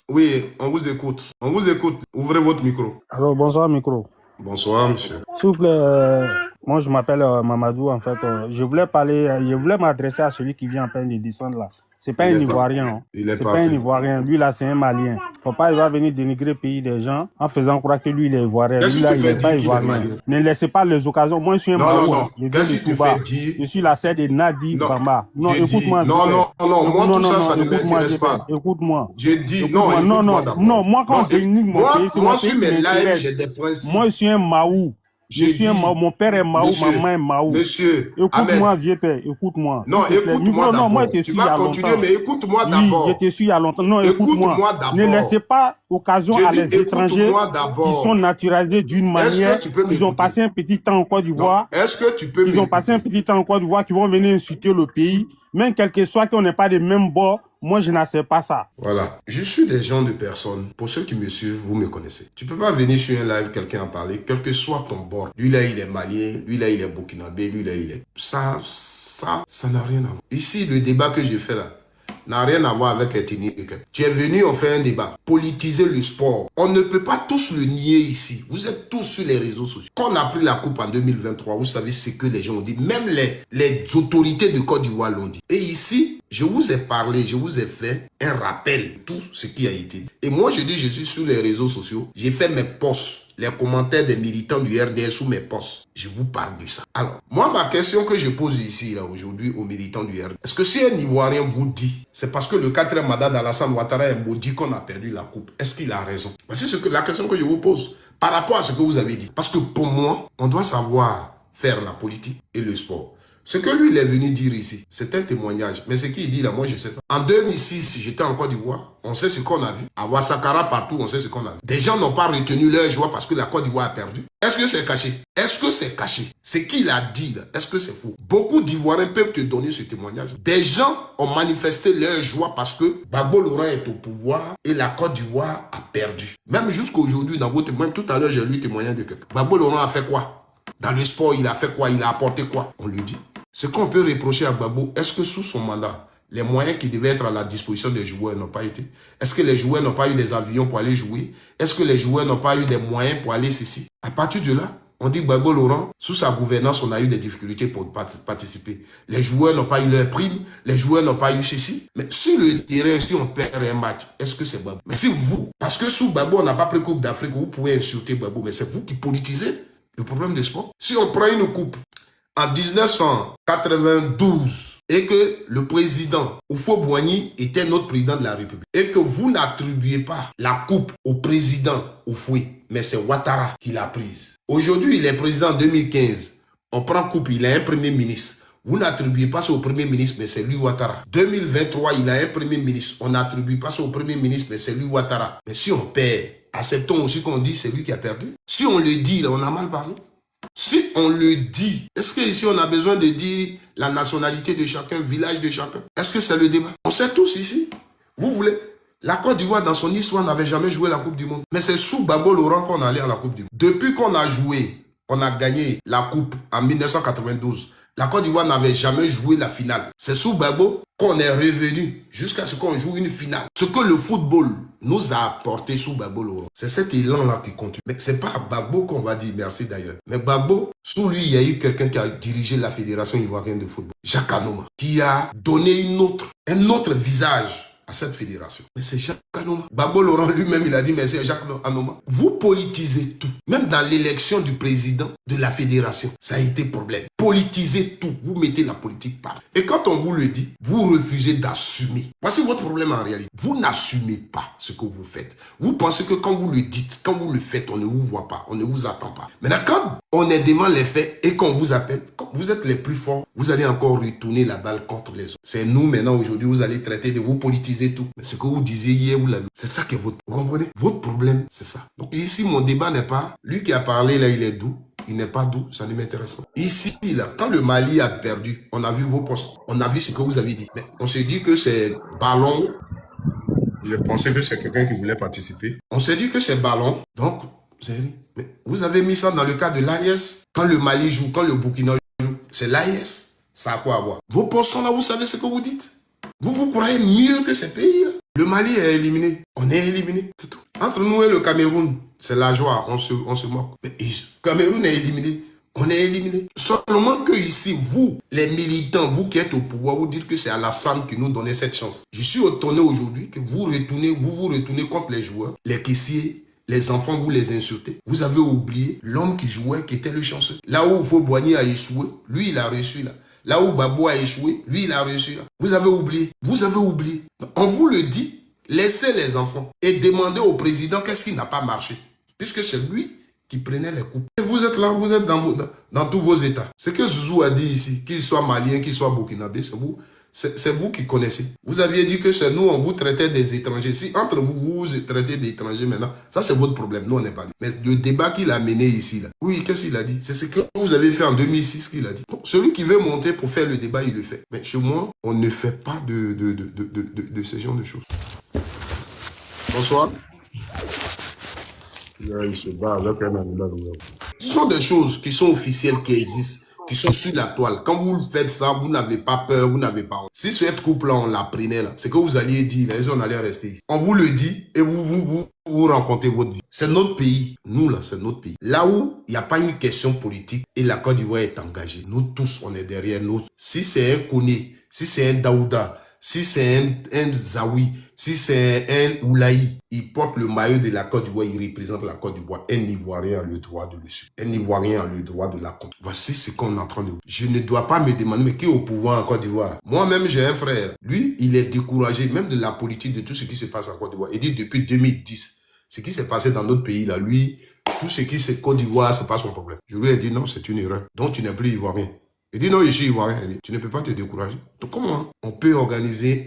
A: oui, on vous écoute. On vous écoute. Ouvrez votre micro.
C: Alors, bonsoir, micro.
A: Bonsoir, monsieur.
C: S'il vous plaît, moi, je m'appelle Mamadou, en fait. Je voulais m'adresser à celui qui vient en peine de descendre là. C'est pas un Ivoirien.
A: Il est
C: pas un Ivoirien. Lui, là, c'est un Malien. Faut pas, il va venir dénigrer le pays des gens en faisant croire que lui, il est Ivoirien. Lui, là, il n'est pas Ivoirien. Ne laissez pas les occasions. Moi, je suis un Maou.
A: Qu'est-ce que tu fais dire?
C: Je suis la sœur de Nadi Bamba. Non, écoute-moi.
A: Non, moi, tout ça, ça ne m'intéresse pas.
C: Écoute-moi.
A: J'ai dit, non,
C: moi, quand on dénigre mon pays,
A: moi, sur mes lives, j'ai des principes.
C: Moi, je suis un Maou. Je suis un Mao, mon père est Mao, maman est Mao.
A: Monsieur,
C: écoute-moi, vieux père, écoute-moi.
A: Non, écoute-moi d'abord.
C: Moi,
A: tu vas continuer, mais écoute-moi d'abord.
C: Oui, je te suis il y a longtemps. Non, écoute-moi d'abord. Ne laissez pas occasion à les étrangers qui sont naturalisés d'une manière. Ils ont passé un petit temps en Côte d'Ivoire.
A: Est-ce que tu peux
C: Ils ont passé un petit temps en Côte d'Ivoire qui vont venir insulter le pays. Même quel que soit qu'on n'est pas des mêmes bords, moi, je n'accepte pas ça.
A: Voilà. Je suis des gens de personnes. Pour ceux qui me suivent, vous me connaissez. Tu peux pas venir sur un live, quelqu'un en parler, quel que soit ton bord. Lui là, il est malien. Lui là, il est burkinabé. Lui là, il est... Ça n'a rien à voir. Ici, le débat que j'ai fait là n'a rien à voir avec ethnie. Tu es venu, on fait un débat. Politiser le sport. On ne peut pas tous le nier ici. Vous êtes tous sur les réseaux sociaux. Quand on a pris la coupe en 2023, vous savez ce que les gens ont dit. Même les autorités de Côte d'Ivoire l'ont dit. Et ici, je vous ai parlé, je vous ai fait un rappel de tout ce qui a été dit. Et moi, je dis, je suis sur les réseaux sociaux. J'ai fait mes posts. Les commentaires des militants du RDS sous mes posts. Je vous parle de ça. Alors, moi, ma question que je pose ici, là, aujourd'hui, aux militants du RDS, est-ce que si un Ivoirien vous dit, c'est parce que le 4e mandat d'Alassane Ouattara est maudit qu'on a perdu la coupe? Est-ce qu'il a raison? C'est la question que je vous pose par rapport à ce que vous avez dit. Parce que pour moi, on doit savoir faire la politique et le sport. Ce que lui, il est venu dire ici, c'est un témoignage. Mais ce qu'il dit là, moi, je sais ça. En 2006, j'étais en Côte d'Ivoire. On sait ce qu'on a vu. À Ouassakara, partout, on sait ce qu'on a vu. Des gens n'ont pas retenu leur joie parce que la Côte d'Ivoire a perdu. Est-ce que c'est caché? Est-ce que c'est caché? Ce qu'il a dit là, est-ce que c'est faux? Beaucoup d'Ivoiriens peuvent te donner ce témoignage. Des gens ont manifesté leur joie parce que Gbagbo Laurent est au pouvoir et la Côte d'Ivoire a perdu. Même jusqu'à aujourd'hui, dans votre... Même tout à l'heure, j'ai lu témoignage de quelqu'un. Gbagbo Laurent a fait quoi? Dans le sport, il a fait quoi? Il a apporté quoi? On lui dit. Ce qu'on peut reprocher à Gbagbo, est-ce que sous son mandat, les moyens qui devaient être à la disposition des joueurs n'ont pas été? Est-ce que les joueurs n'ont pas eu des avions pour aller jouer? Est-ce que les joueurs n'ont pas eu des moyens pour aller ceci? À partir de là, on dit Gbagbo Laurent, sous sa gouvernance, on a eu des difficultés pour participer. Les joueurs n'ont pas eu leur prime, les joueurs n'ont pas eu ceci. Mais sur le terrain, si on perd un match, est-ce que c'est Gbagbo? Mais c'est vous. Parce que sous Gbagbo, on n'a pas pris Coupe d'Afrique, vous pouvez insulter Gbagbo, mais c'est vous qui politisez le problème du sport. Si on prend une coupe, en 1992, et que le président Houphouët-Boigny était notre président de la République, et que vous n'attribuez pas la coupe au président Houphouët, mais c'est Ouattara qui l'a prise. Aujourd'hui, il est président en 2015. On prend coupe, il a un premier ministre. Vous n'attribuez pas ça au premier ministre, mais c'est lui Ouattara. 2023, il a un premier ministre. On n'attribue pas ça au premier ministre, mais c'est lui Ouattara. Mais si on perd, acceptons aussi qu'on dit c'est lui qui a perdu. Si on le dit, là, on a mal parlé. Si on le dit, est-ce qu'ici on a besoin de dire la nationalité de chacun, village de chacun? Est-ce que c'est le débat? On sait tous ici. Vous voulez? La Côte d'Ivoire, dans son histoire, n'avait jamais joué la Coupe du Monde. Mais c'est sous Gbagbo Laurent qu'on allait à la Coupe du Monde. Depuis qu'on a joué, on a gagné la Coupe en 1992. La Côte d'Ivoire n'avait jamais joué la finale. C'est sous Gbagbo qu'on est revenu jusqu'à ce qu'on joue une finale. Ce que le football nous a apporté sous Gbagbo Laurent, c'est cet élan-là qui continue. Mais ce n'est pas à Gbagbo qu'on va dire merci d'ailleurs. Mais Gbagbo, sous lui, il y a eu quelqu'un qui a dirigé la Fédération ivoirienne de football, Jacques Anoma, qui a donné un autre visage à cette fédération. Mais c'est Jacques Anoma. Gbagbo Laurent lui-même, il a dit merci à Jacques Anoma. Vous politisez tout. Même dans l'élection du président de la fédération, ça a été problème. Politisez tout. Vous mettez la politique par. Et quand on vous le dit, vous refusez d'assumer. Voici votre problème en réalité. Vous n'assumez pas ce que vous faites. Vous pensez que quand vous le dites, quand vous le faites, on ne vous voit pas, on ne vous attend pas. Maintenant, quand on est devant les faits et qu'on vous appelle, quand vous êtes les plus forts, vous allez encore retourner la balle contre les autres. C'est nous maintenant aujourd'hui, vous allez traiter de vous politiser tout. Mais ce que vous disiez hier, vous l'avez. C'est ça qui est votre problème. Vous comprenez? Votre problème, c'est ça. Donc ici, mon débat n'est pas, lui qui a parlé là, il est doux. Il n'est pas doux, ça ne m'intéresse pas. Ici, là, quand le Mali a perdu, on a vu vos postes. On a vu ce que vous avez dit. Mais on s'est dit que c'est ballon. Je pensais que c'est quelqu'un qui voulait participer. On s'est dit que c'est ballon. Donc, mais vous avez mis ça dans le cas de l'AIS. Quand le Mali joue, quand le Burkina joue, c'est l'AIS. Ça a quoi à voir? Vos postes sont là, vous savez ce que vous dites. Vous croyez mieux que ces pays-là. Le Mali est éliminé. On est éliminé. C'est tout. Entre nous et le Cameroun, c'est la joie. On se moque. Mais le Cameroun est éliminé. On est éliminé. Seulement que ici, vous, les militants, vous qui êtes au pouvoir, vous dites que c'est Alassane qui nous donnait cette chance. Je suis étonné aujourd'hui que vous vous retournez contre les joueurs, les caissiers, les enfants, vous les insultez. Vous avez oublié l'homme qui jouait, qui était le chanceux. Là où Houphouët-Boigny a échoué, lui, il a reçu là. Là où Gbagbo a échoué, lui, il a reçu là. Vous avez oublié. Vous avez oublié. On vous le dit, laissez les enfants et demandez au président qu'est-ce qui n'a pas marché. Puisque c'est lui qui prenaient les coupes. Et vous êtes là, vous êtes dans tous vos états. Ce que Zouzou a dit ici, qu'il soit malien, qu'il soit burkinabé, c'est vous qui connaissez. Vous aviez dit que c'est nous, on vous traitait des étrangers. Si entre vous, vous traitez d'étrangers maintenant, ça c'est votre problème. Nous, on n'est pas dit. Mais le débat qu'il a mené ici, là, oui, qu'est-ce qu'il a dit? C'est ce que vous avez fait en 2006 qu'il a dit. Donc, celui qui veut monter pour faire le débat, il le fait. Mais chez moi, on ne fait pas de ce genre de choses. Bonsoir. Il se bat avec un animal. Ce sont des choses qui sont officielles, qui existent, qui sont sur la toile. Quand vous faites ça, vous n'avez pas peur, vous n'avez pas honte. Si cette couple-là, on la prenait là, c'est que vous alliez dire, là, on allait rester ici. On vous le dit et vous rencontrez votre vie. C'est notre pays. Nous, là, c'est notre pays. Là où il n'y a pas une question politique et la Côte d'Ivoire est engagée, nous tous, on est derrière nous. Si c'est un Koné, si c'est un Daouda, si c'est un Zawi, si c'est un Oulaï, il porte le maillot de la Côte d'Ivoire, il représente la Côte d'Ivoire. Un Ivoirien a le droit de le suivre. Un Ivoirien a le droit de la compte. Voici ce qu'on est en train de... Je ne dois pas me demander, mais qui est au pouvoir en Côte d'Ivoire? Moi-même, j'ai un frère. Lui, il est découragé, même de la politique, de tout ce qui se passe en Côte d'Ivoire. Il dit depuis 2010, ce qui s'est passé dans notre pays, là, lui, tout ce qui se Côte d'Ivoire, c'est pas son problème. Je lui ai dit non, c'est une erreur. Donc, tu n'es plus Ivoirien. Il dit non, je suis Ivoirien. Il dit, tu ne peux pas te décourager. Donc comment on peut organiser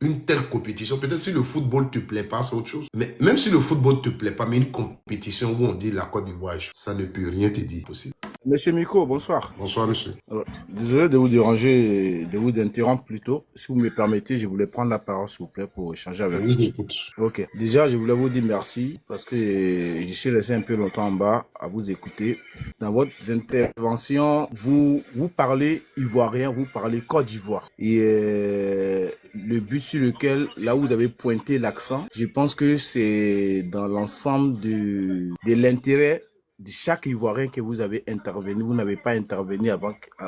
A: une telle compétition? Peut-être si le football ne te plaît pas, c'est autre chose. Mais même si le football ne te plaît pas, mais une compétition où on dit la Côte d'Ivoire, ça ne peut rien te dire possible.
D: Monsieur Miko, bonsoir.
A: Bonsoir, monsieur.
D: Désolé de vous déranger, de vous interrompre plus tôt. Si vous me permettez, je voulais prendre la parole, s'il vous plaît, pour échanger avec vous.
A: Oui, écoute.
D: Ok. Déjà, je voulais vous dire merci parce que je suis resté un peu longtemps en bas à vous écouter. Dans votre intervention, vous parlez ivoirien, vous parlez Côte d'Ivoire. Et le but sur lequel, là où vous avez pointé l'accent, je pense que c'est dans l'ensemble de l'intérêt de chaque Ivoirien que vous avez intervenu. Vous n'avez pas intervenu en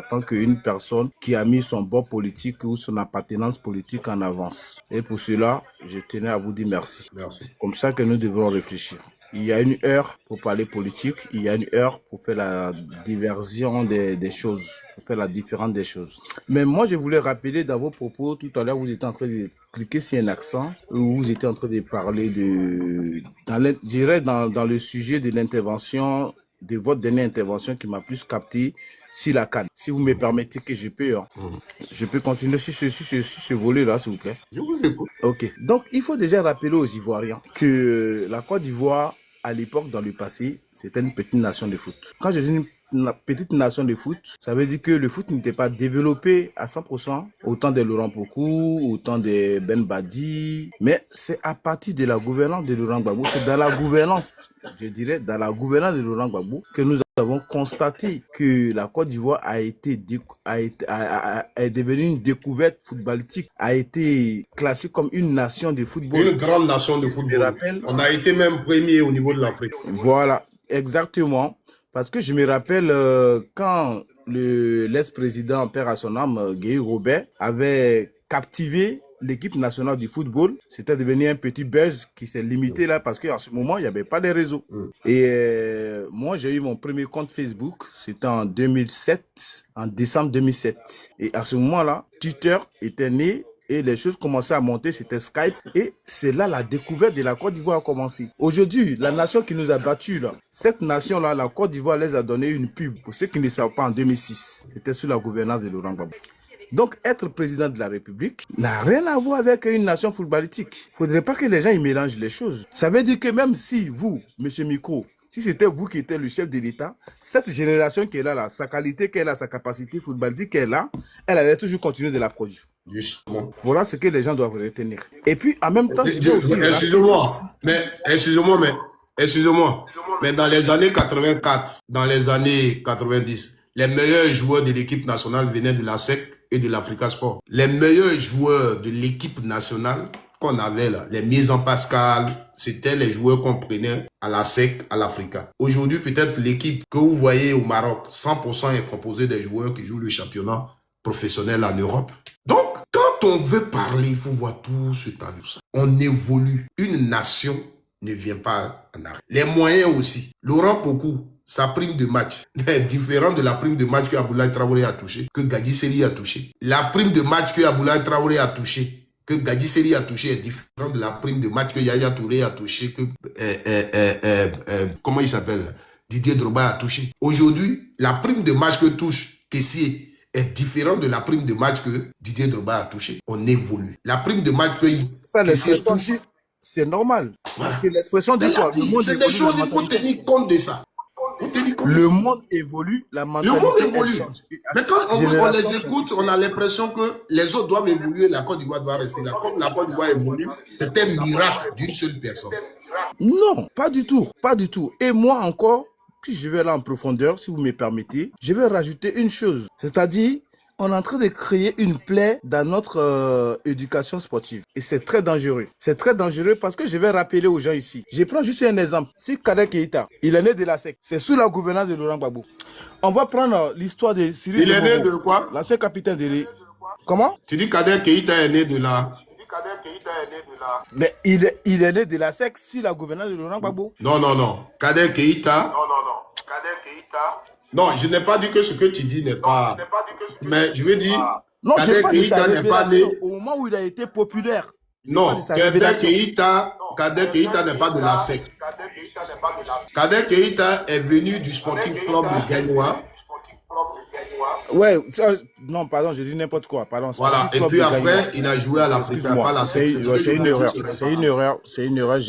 D: tant qu'une personne qui a mis son bord politique ou son appartenance politique en avance. Et pour cela, je tenais à vous dire merci.
A: Merci.
D: C'est comme ça que nous devons réfléchir. Il y a une heure pour parler politique, il y a une heure pour faire la diversion des choses, pour faire la différence des choses. Mais moi, je voulais rappeler dans vos propos, tout à l'heure, vous étiez en train de cliquer sur un accent, où vous étiez en train de parler dans le sujet de l'intervention, de votre dernière intervention qui m'a plus capté, sur la CAN. Si vous me permettez que je peux continuer sur ce volet-là, s'il vous plaît.
A: Je vous écoute.
D: Ok. Donc, il faut déjà rappeler aux Ivoiriens que la Côte d'Ivoire, à l'époque, dans le passé, c'était une petite nation de foot. Quand je dis une petite nation de foot, ça veut dire que le foot n'était pas développé à 100%, autant de Laurent Pokou, autant de Ben Badi, mais c'est à partir de la gouvernance de Laurent Gbagbo, c'est dans la gouvernance, je dirais, dans la gouvernance de Laurent Gbagbo, que nous avons constaté que la Côte d'Ivoire est devenue une découverte footballistique, a été classée comme une nation de football.
A: Une grande nation de football. On a été même premier au niveau de l'Afrique.
D: Voilà, exactement. Parce que je me rappelle quand l'ex-président, père à son âme, Guy Robert, avait captivé l'équipe nationale du football, c'était devenu un petit buzz qui s'est limité là parce qu'en ce moment, il n'y avait pas de réseau. Et moi, j'ai eu mon premier compte Facebook, c'était en 2007, en décembre 2007. Et à ce moment-là, Twitter était né. Et les choses commençaient à monter, c'était Skype. Et c'est là la découverte de la Côte d'Ivoire a commencé. Aujourd'hui, la nation qui nous a battus, là, cette nation-là, la Côte d'Ivoire les a donné une pub. Pour ceux qui ne savent pas, en 2006, c'était sous la gouvernance de Laurent Gbagbo. Donc, être président de la République n'a rien à voir avec une nation footballistique. Il ne faudrait pas que les gens ils mélangent les choses. Ça veut dire que même si vous, M. Miko, si c'était vous qui étiez le chef de l'État, cette génération qui est là, sa qualité qu'elle a, sa capacité footballistique qu'elle a, elle allait toujours continuer de la produire.
A: Justement.
D: Voilà ce que les gens doivent retenir. Et puis, en même temps...
A: Excusez-moi, mais dans les années 84, dans les années 90, les meilleurs joueurs de l'équipe nationale venaient de la SEC et de l'Africa Sport. Les meilleurs joueurs de l'équipe nationale qu'on avait là, les mises en Pascal, c'était les joueurs qu'on prenait à la SEC, à l'Africa. Aujourd'hui, peut-être l'équipe que vous voyez au Maroc, 100% est composée des joueurs qui jouent le championnat professionnel en Europe. Donc, quand on veut parler, il faut voir tout ce temps. On évolue. Une nation ne vient pas en arrière. Les moyens aussi. Laurent Pokou, sa prime de match est différente de la prime de match que Aboulaye Traoré a touché, que Gadji Seri a touché. La prime de match que Aboulaye Traoré a touché, que Gadji Seri a touché est différente de la prime de match que Yaya Touré a touché, que comment il s'appelle, Didier Drogba a touché. Aujourd'hui, la prime de match que touche Kessié est différente de la prime de match que Didier Drogba a touché. On évolue. La prime de match que Kessié touche,
D: c'est normal.
A: voilà.
D: Parce que l'expression dit quoi?
A: C'est des choses, il faut tenir compte de ça.
D: Le monde évolue, la mentalité change.
A: Mais quand on les écoute, on a l'impression que les autres doivent évoluer, la Côte d'Ivoire doit rester là. Comme la Côte d'Ivoire évolue, c'est un miracle d'une seule personne.
D: Non, pas du tout, pas du tout. Et moi encore, si je vais là en profondeur, si vous me permettez, je vais rajouter une chose. C'est-à-dire, on est en train de créer une plaie dans notre éducation sportive. Et c'est très dangereux. C'est très dangereux parce que je vais rappeler aux gens ici. Je prends juste un exemple. Si Kader Keïta, il est né de la SEC. C'est sous la gouvernance de Laurent Gbagbo. On va prendre l'histoire de Cyril.
A: Il est né de quoi?
D: L'ancien capitaine de... Comment?
A: Tu dis Kader Keïta est né de la...
D: Mais il est né de la SEC sous la gouvernance de Laurent Gbagbo.
A: Non. Kader Keïta... Non, je n'ai pas dit que ce que tu dis n'est pas... Mais je veux dire...
D: Non,
A: Kader Keïta n'est pas né...
D: Au moment où il a été populaire.
A: Non, Kader Keïta n'est pas de la SEC. Kader Keïta est venu du Sporting Club de Gagnoa.
D: Ouais, non, pardon, je dis n'importe quoi. Pardon,
A: voilà, et puis après, il a joué à l'Afrique.
D: C'est une erreur. C'est une erreur.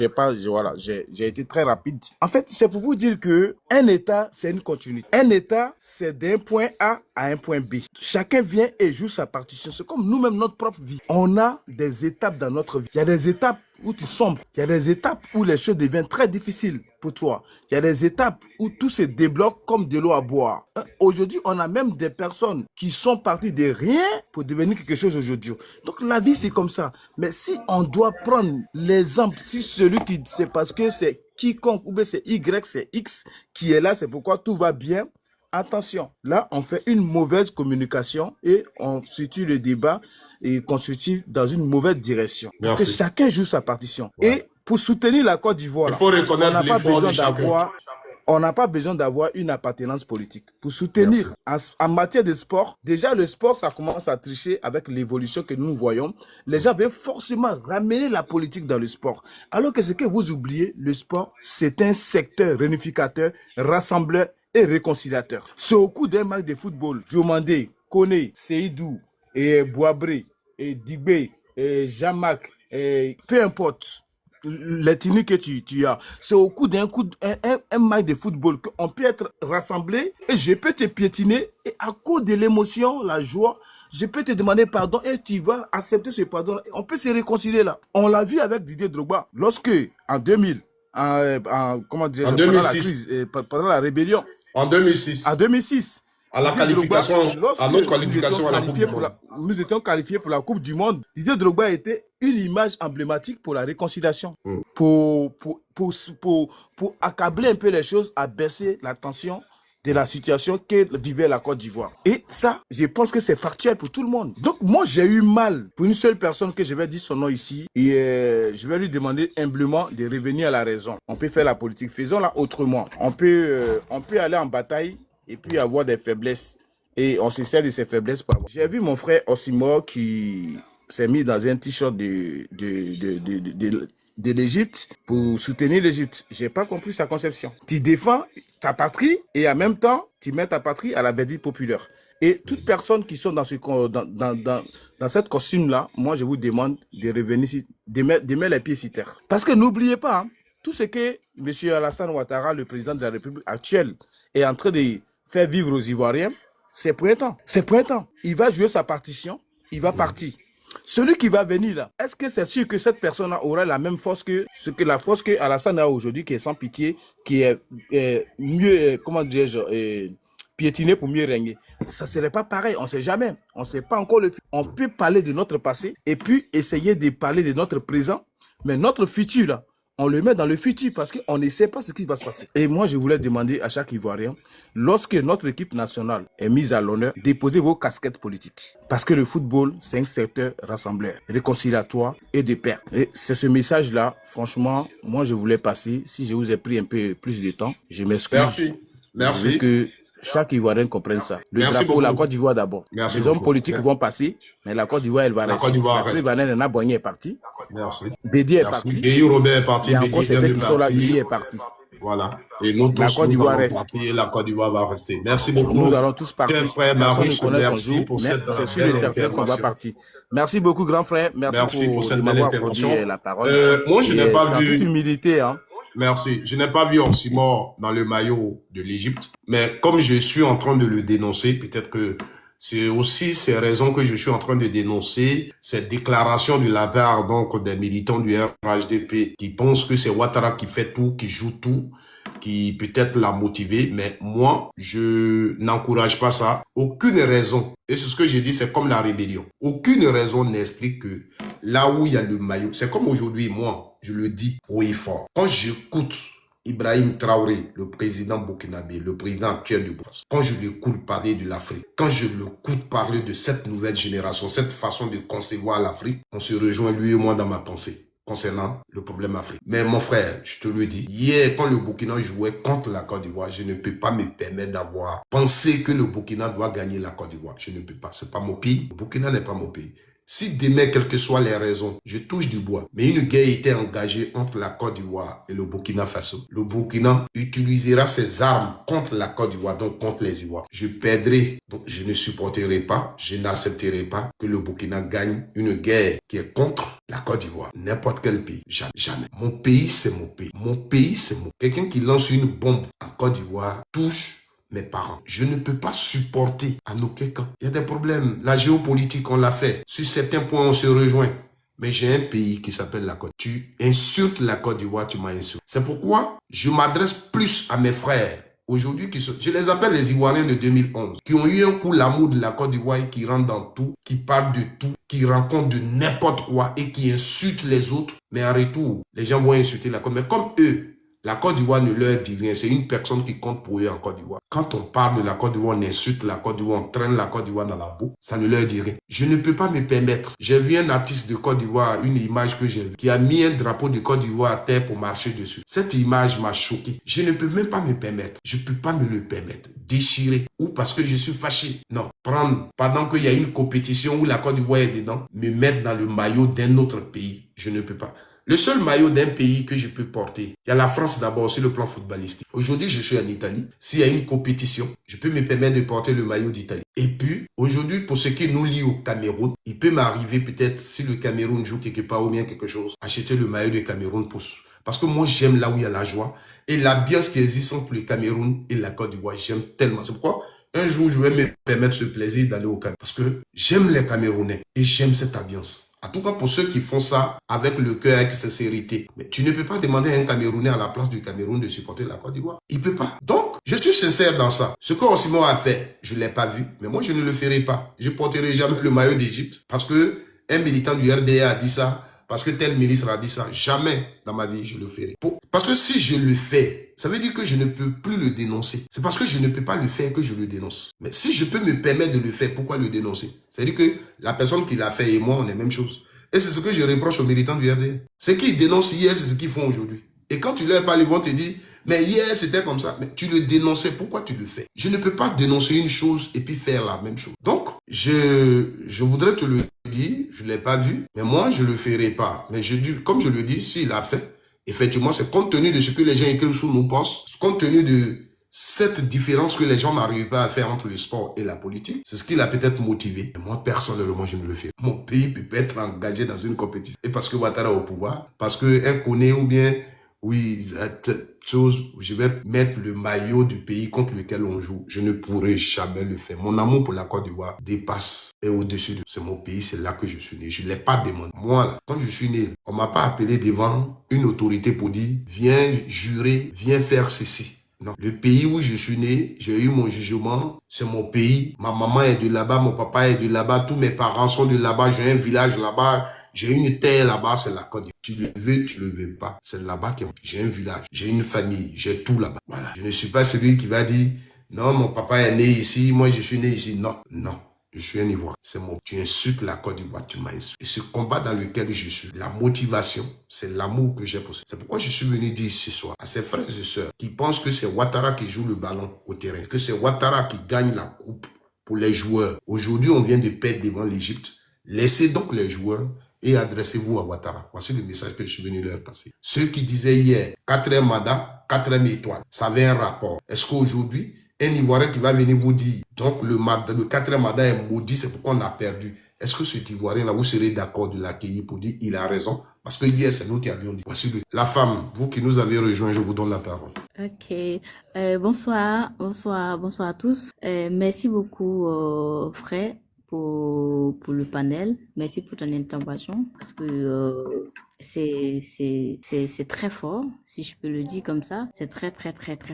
D: J'ai été très rapide. En fait, c'est pour vous dire que un État, c'est une continuité. Un État, c'est d'un point A à un point B. Chacun vient et joue sa partition. C'est comme nous-mêmes, notre propre vie. On a des étapes dans notre vie. Il y a des étapes où tu sombres. Il y a des étapes où les choses deviennent très difficiles pour toi. Il y a des étapes où tout se débloque comme de l'eau à boire. Aujourd'hui, on a même des personnes qui sont parties de rien pour devenir quelque chose aujourd'hui. Donc la vie, c'est comme ça. Mais si on doit prendre l'exemple, si celui qui, c'est parce que c'est quiconque, ou bien c'est Y, c'est X qui est là, c'est pourquoi tout va bien. Attention, là, on fait une mauvaise communication et on situe le débat et constitue dans une mauvaise direction.
A: Merci.
D: Parce que chacun joue sa partition. Ouais. Et pour soutenir la Côte d'Ivoire,
A: il faut reconnaître l'effort de chacun.
D: On n'a pas besoin d'avoir une appartenance politique. Pour soutenir en matière de sport, déjà le sport, ça commence à tricher avec l'évolution que nous voyons. Les gens veulent forcément ramener la politique dans le sport. Alors que ce que vous oubliez, le sport, c'est un secteur réunificateur, rassembleur et réconciliateur. C'est au cours d'un match de football, Diomandé, Koné, Seydou, et Boabré, et Digbe, et Jean-Marc, et peu importe l'ethnie que tu as, c'est au cours d'un match de football qu'on peut être rassemblé et je peux te piétiner et à cause de l'émotion, la joie, je peux te demander pardon et tu vas accepter ce pardon. On peut se réconcilier là. On l'a vu avec Didier Drogba lorsque en 2000, comment dire,
A: en 2006,
D: pendant la rébellion.
A: En 2006.
D: En 2006.
A: À la qualification, à notre qualification à la Coupe du Monde.
D: Nous étions qualifiés pour la Coupe du Monde. Didier Drogba était une image emblématique pour la réconciliation, pour accabler un peu les choses, à baisser la tension de la situation que vivait la Côte d'Ivoire. Et ça, je pense que c'est factuel pour tout le monde. Donc moi, j'ai eu mal pour une seule personne que je vais dire son nom ici et je vais lui demander humblement de revenir à la raison. On peut faire la politique, faisons-la autrement. On peut aller en bataille et puis avoir des faiblesses. Et on se sert de ces faiblesses pour avoir. J'ai vu mon frère Osimor qui s'est mis dans un t-shirt de l'Égypte pour soutenir l'Égypte. J'ai pas compris sa conception. Tu défends ta patrie et en même temps, tu mets ta patrie à la verdict populaire. Et toutes personnes qui sont dans cette costume-là, moi je vous demande de revenir ici, de mettre les pieds sur terre. Parce que n'oubliez pas, hein, tout ce que M. Alassane Ouattara, le président de la République actuelle, est en train de faire vivre aux Ivoiriens, c'est pour un temps. C'est pour un temps. Il va jouer sa partition, il va partir. Celui qui va venir là, est-ce que c'est sûr que cette personne aura la même force que la force que Alassane a aujourd'hui, qui est sans pitié, qui est mieux, comment dirais-je, piétiné pour mieux régner? Ça ne serait pas pareil, on ne sait jamais. On ne sait pas encore le futur. On peut parler de notre passé et puis essayer de parler de notre présent, mais notre futur là, on le met dans le futur parce qu'on ne sait pas ce qui va se passer. Et moi, je voulais demander à chaque Ivoirien, lorsque notre équipe nationale est mise à l'honneur, déposez vos casquettes politiques. Parce que le football, c'est un secteur rassembleur, réconciliatoire et de paix. Et c'est ce message-là, franchement, moi, je voulais passer. Si je vous ai pris un peu plus de temps, je m'excuse.
A: Merci.
D: Je veux que chaque Ivoirien comprenne ça. Le drapeau, la Côte d'Ivoire d'abord. Les hommes politiques vont passer, mais la Côte d'Ivoire, elle va rester. La Vanel Nabouagné est parti.
A: Merci.
D: Bédier est parti.
A: Guéhi Robert est parti.
D: Il y a encore certains qui sont là. Guéhi est parti.
A: Voilà. Et nous
D: La
A: tous,
D: Côte
A: nous
D: d'Ivoire
A: allons
D: reste.
A: partir et la Côte d'Ivoire va rester. Merci
D: Nous
A: beaucoup.
D: allons tous partir.
A: Cher frère
D: Personne ne
A: Maurice,
D: connaît son
A: merci
D: jour,
A: pour
D: mais
A: cette
D: c'est sûr et
A: belle
D: certain qu'on va
A: intervention.
D: partir. Merci beaucoup, grand frère.
A: Merci pour
D: De
A: cette belle
D: m'avoir accordé
A: intervention.
D: la parole.
A: Moi, je n'ai pas
D: C'est en toute
A: vu...
D: humilité. Hein.
A: Merci. Je n'ai pas vu Oxymore dans le maillot de l'Égypte, mais comme je suis en train de le dénoncer, peut-être que c'est aussi ces raisons que je suis en train de dénoncer, cette déclaration de la part donc des militants du RHDP qui pensent que c'est Ouattara qui fait tout, qui joue tout, qui peut-être l'a motivé, mais moi, je n'encourage pas ça. Aucune raison, et c'est ce que j'ai dit, c'est comme la rébellion. Aucune raison n'explique que là où il y a le maillot, c'est comme aujourd'hui, moi, je le dis haut et fort. Quand j'écoute Ibrahim Traoré, le président burkinabé, le président actuel du Burkina, quand je l'écoute parler de l'Afrique, quand je l'écoute parler de cette nouvelle génération, cette façon de concevoir l'Afrique, on se rejoint lui et moi dans ma pensée concernant le problème africain. Mais mon frère, je te le dis, hier, quand le Burkina jouait contre la Côte d'Ivoire, je ne peux pas me permettre d'avoir pensé que le Burkina doit gagner la Côte d'Ivoire. Je ne peux pas. C'est pas mon pays. Le Burkina n'est pas mon pays. Si demain, quelles que soient les raisons, je touche du bois, mais une guerre était engagée entre la Côte d'Ivoire et le Burkina Faso, le Burkina utilisera ses armes contre la Côte d'Ivoire, donc contre les Ivoires. Je perdrai, donc je ne supporterai pas, je n'accepterai pas que le Burkina gagne une guerre qui est contre la Côte d'Ivoire. N'importe quel pays, jamais, jamais. Mon pays, c'est mon pays. Mon pays, c'est mon. Quelqu'un qui lance une bombe en Côte d'Ivoire touche mes parents. Je ne peux pas supporter à nos quelqu'un. Il y a des problèmes. La géopolitique, on l'a fait. Sur certains points, on se rejoint. Mais j'ai un pays qui s'appelle la Côte. Tu insultes la Côte d'Ivoire, tu m'as insulté. C'est pourquoi je m'adresse plus à mes frères. Aujourd'hui, je les appelle les Ivoiriens de 2011, qui ont eu un coup l'amour de la Côte d'Ivoire et qui rentrent dans tout, qui parlent de tout, qui rencontrent de n'importe quoi et qui insultent les autres. Mais en retour, les gens vont insulter la Côte. Mais comme eux, la Côte d'Ivoire ne leur dit rien. C'est une personne qui compte pour eux en Côte d'Ivoire. Quand on parle de la Côte d'Ivoire, on insulte la Côte d'Ivoire, on traîne la Côte d'Ivoire dans la boue, ça ne leur dit rien. Je ne peux pas me permettre. J'ai vu un artiste de Côte d'Ivoire, une image que j'ai vue, qui a mis un drapeau de Côte d'Ivoire à terre pour marcher dessus. Cette image m'a choqué. Je ne peux même pas me permettre. Je ne peux pas me le permettre. Déchirer. Ou parce que je suis fâché. Non. Prendre, pendant qu'il y a une compétition où la Côte d'Ivoire est dedans, me mettre dans le maillot d'un autre pays. Je ne peux pas. Le seul maillot d'un pays que je peux porter, il y a la France d'abord sur le plan footballistique. Aujourd'hui, je suis en Italie. S'il y a une compétition, je peux me permettre de porter le maillot d'Italie. Et puis, aujourd'hui, pour ce qui nous lie au Cameroun, il peut m'arriver peut-être, si le Cameroun joue quelque part ou bien quelque chose, acheter le maillot du Cameroun parce que moi, j'aime là où il y a la joie. Et l'ambiance qui existe entre le Cameroun et la Côte d'Ivoire, j'aime tellement. C'est pourquoi un jour, je vais me permettre ce plaisir d'aller au Cameroun. Parce que j'aime les Camerounais et j'aime cette ambiance. En tout cas, pour ceux qui font ça avec le cœur, avec sincérité. Mais tu ne peux pas demander à un Camerounais à la place du Cameroun de supporter la Côte d'Ivoire. Il ne peut pas. Donc, je suis sincère dans ça. Ce qu'Osimhen a fait, je ne l'ai pas vu. Mais moi, je ne le ferai pas. Je ne porterai jamais le maillot d'Égypte. Parce que un militant du RDA a dit ça. Parce que tel ministre a dit ça. Jamais dans ma vie, je le ferai. Parce que si je le fais, ça veut dire que je ne peux plus le dénoncer. C'est parce que je ne peux pas le faire que je le dénonce. Mais si je peux me permettre de le faire, pourquoi le dénoncer? C'est-à-dire que la personne qui l'a fait et moi, on est la même chose. Et c'est ce que je reproche aux militants du RDA. Ce qu'ils dénoncent hier, c'est ce qu'ils font aujourd'hui. Et quand tu leur parles, ils vont te dire, mais hier, c'était comme ça. Mais tu le dénonçais, pourquoi tu le fais? Je ne peux pas dénoncer une chose et puis faire la même chose. Donc, je voudrais te le dire, je ne l'ai pas vu, mais moi, je ne le ferai pas. Mais comme je le dis, s'il l'a fait, effectivement, c'est compte tenu de ce que les gens écrivent sous nos postes, compte tenu de cette différence que les gens n'arrivent pas à faire entre le sport et la politique, c'est ce qui l'a peut-être motivé. Et moi, personnellement, je ne le fais. Mon pays peut être engagé dans une compétition. Et parce que Ouattara est au pouvoir, parce qu'un connaît ou bien, oui, je vais mettre le maillot du pays contre lequel on joue. Je ne pourrai jamais le faire. Mon amour pour la Côte d'Ivoire dépasse et au-dessus de... C'est mon pays, c'est là que je suis né. Je ne l'ai pas demandé. Moi, là, quand je suis né, on ne m'a pas appelé devant une autorité pour dire, viens jurer, viens faire ceci. Non. Le pays où je suis né, j'ai eu mon jugement, c'est mon pays. Ma maman est de là-bas, mon papa est de là-bas, tous mes parents sont de là-bas, j'ai un village là-bas, j'ai une terre là-bas, c'est la Côte d'Ivoire. Tu le veux, tu le veux pas. C'est là-bas que j'ai un village, j'ai une famille, j'ai tout là-bas. Voilà. Je ne suis pas celui qui va dire, non, mon papa est né ici, moi je suis né ici. Non, non. Je suis un Ivoirien. C'est mon. Tu insultes la Côte d'Ivoire, tu m'as insulté. Et ce combat dans lequel je suis, la motivation, c'est l'amour que j'ai pour ça. C'est pourquoi je suis venu dire ce soir à ses frères et sœurs qui pensent que c'est Ouattara qui joue le ballon au terrain, que c'est Ouattara qui gagne la coupe pour les joueurs. Aujourd'hui, on vient de perdre devant l'Égypte. Laissez donc les joueurs et adressez-vous à Ouattara. Voici le message que je suis venu leur passer. Ceux qui disaient hier, 4e mandat, 4e étoile, ça avait un rapport. Est-ce qu'aujourd'hui, un Ivoirien qui va venir vous dire, donc le 4e mandat est maudit, c'est pourquoi on a perdu. Est-ce que cet Ivoirien-là, vous serez d'accord de l'accueillir pour dire il a raison? Parce que hier, c'est nous qui avions dit. Voici la femme, vous qui nous avez rejoint, je vous donne la parole.
E: Ok, bonsoir à tous. Merci beaucoup, frère, pour le panel. Merci pour ton intervention parce que c'est très fort, si je peux le dire comme ça. C'est très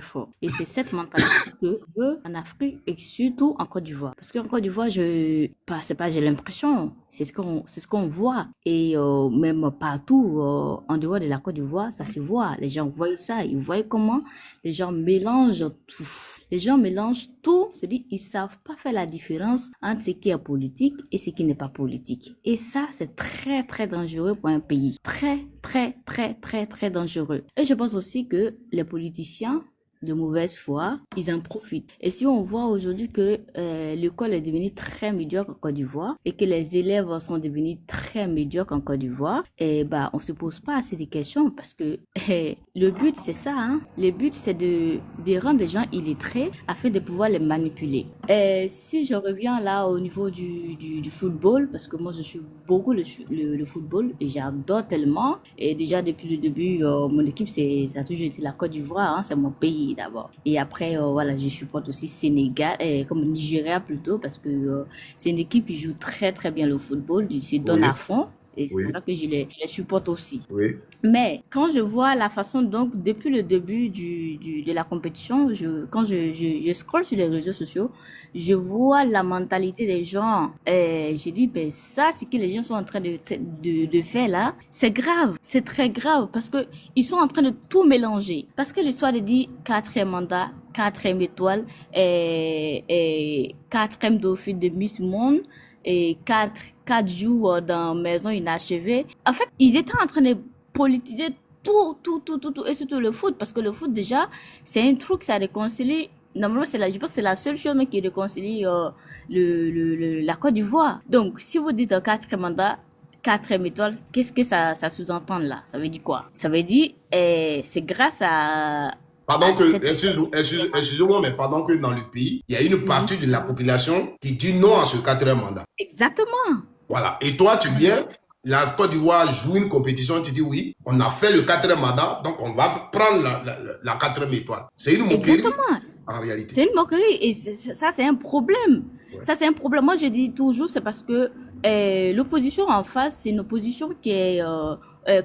E: fort. Et c'est cette mentalité que je veux en Afrique et surtout en Côte d'Ivoire. Parce qu'en Côte d'Ivoire, j'ai l'impression, c'est ce qu'on voit. Et même partout en dehors de la Côte d'Ivoire, ça se voit. Les gens voient ça, ils voient comment les gens mélangent tout. Les gens mélangent tout, c'est-à-dire ils savent pas faire la différence entre ce qui est politique et ce qui n'est pas politique. Et ça, c'est très dangereux pour un pays. Très dangereux. Et je pense aussi que les politiciens de mauvaise foi, ils en profitent. Et si on voit aujourd'hui que l'école est devenue très médiocre en Côte d'Ivoire et que les élèves sont devenus très médiocres en Côte d'Ivoire, et bah on se pose pas assez de questions parce que le but c'est ça, hein. Le but c'est de rendre les gens illettrés afin de pouvoir les manipuler. Et si je reviens là au niveau du football, parce que moi je suis beaucoup le football et j'adore tellement. Et déjà depuis le début, mon équipe ça a toujours été la Côte d'Ivoire, hein, c'est mon pays d'abord. Et après, voilà, je supporte aussi Sénégal, comme Nigeria plutôt, parce que c'est une équipe qui joue très bien le football, ils se donnent à fond. Et c'est pour ça que je les supporte aussi. Oui. Mais quand je vois la façon, donc, depuis le début de la compétition, quand je scrolle sur les réseaux sociaux, je vois la mentalité des gens. Et je dis, ben, ça, c'est que les gens sont en train de faire là. C'est grave. C'est très grave parce que ils sont en train de tout mélanger. Parce que l'histoire de dire 4e mandat, 4e étoile, et 4e dauphin de Miss Monde, et 4 jours dans maison inachevée. En fait, ils étaient en train de politiser tout, et surtout le foot, parce que le foot, déjà, c'est un truc, ça réconcilie. Normalement, je pense que c'est la seule chose qui réconcilie la Côte d'Ivoire. Donc, si vous dites 4e mandat, 4e étoile, qu'est-ce que ça sous-entend là? Ça veut dire quoi? Ça veut dire, c'est grâce à...
A: Pardon excusez-moi, mais pendant que dans le pays, il y a une partie de la population qui dit non à ce 4e mandat.
E: Exactement.
A: Voilà. Et toi, tu viens, la Côte d'Ivoire joue une compétition, tu dis oui, on a fait le 4e mandat, donc on va prendre la 4e étoile. C'est une moquerie.
E: Exactement.
A: En réalité.
E: C'est une moquerie et ça, c'est un problème. Ouais. Ça, c'est un problème. Moi, je dis toujours, c'est parce que l'opposition en face, c'est une opposition qui est...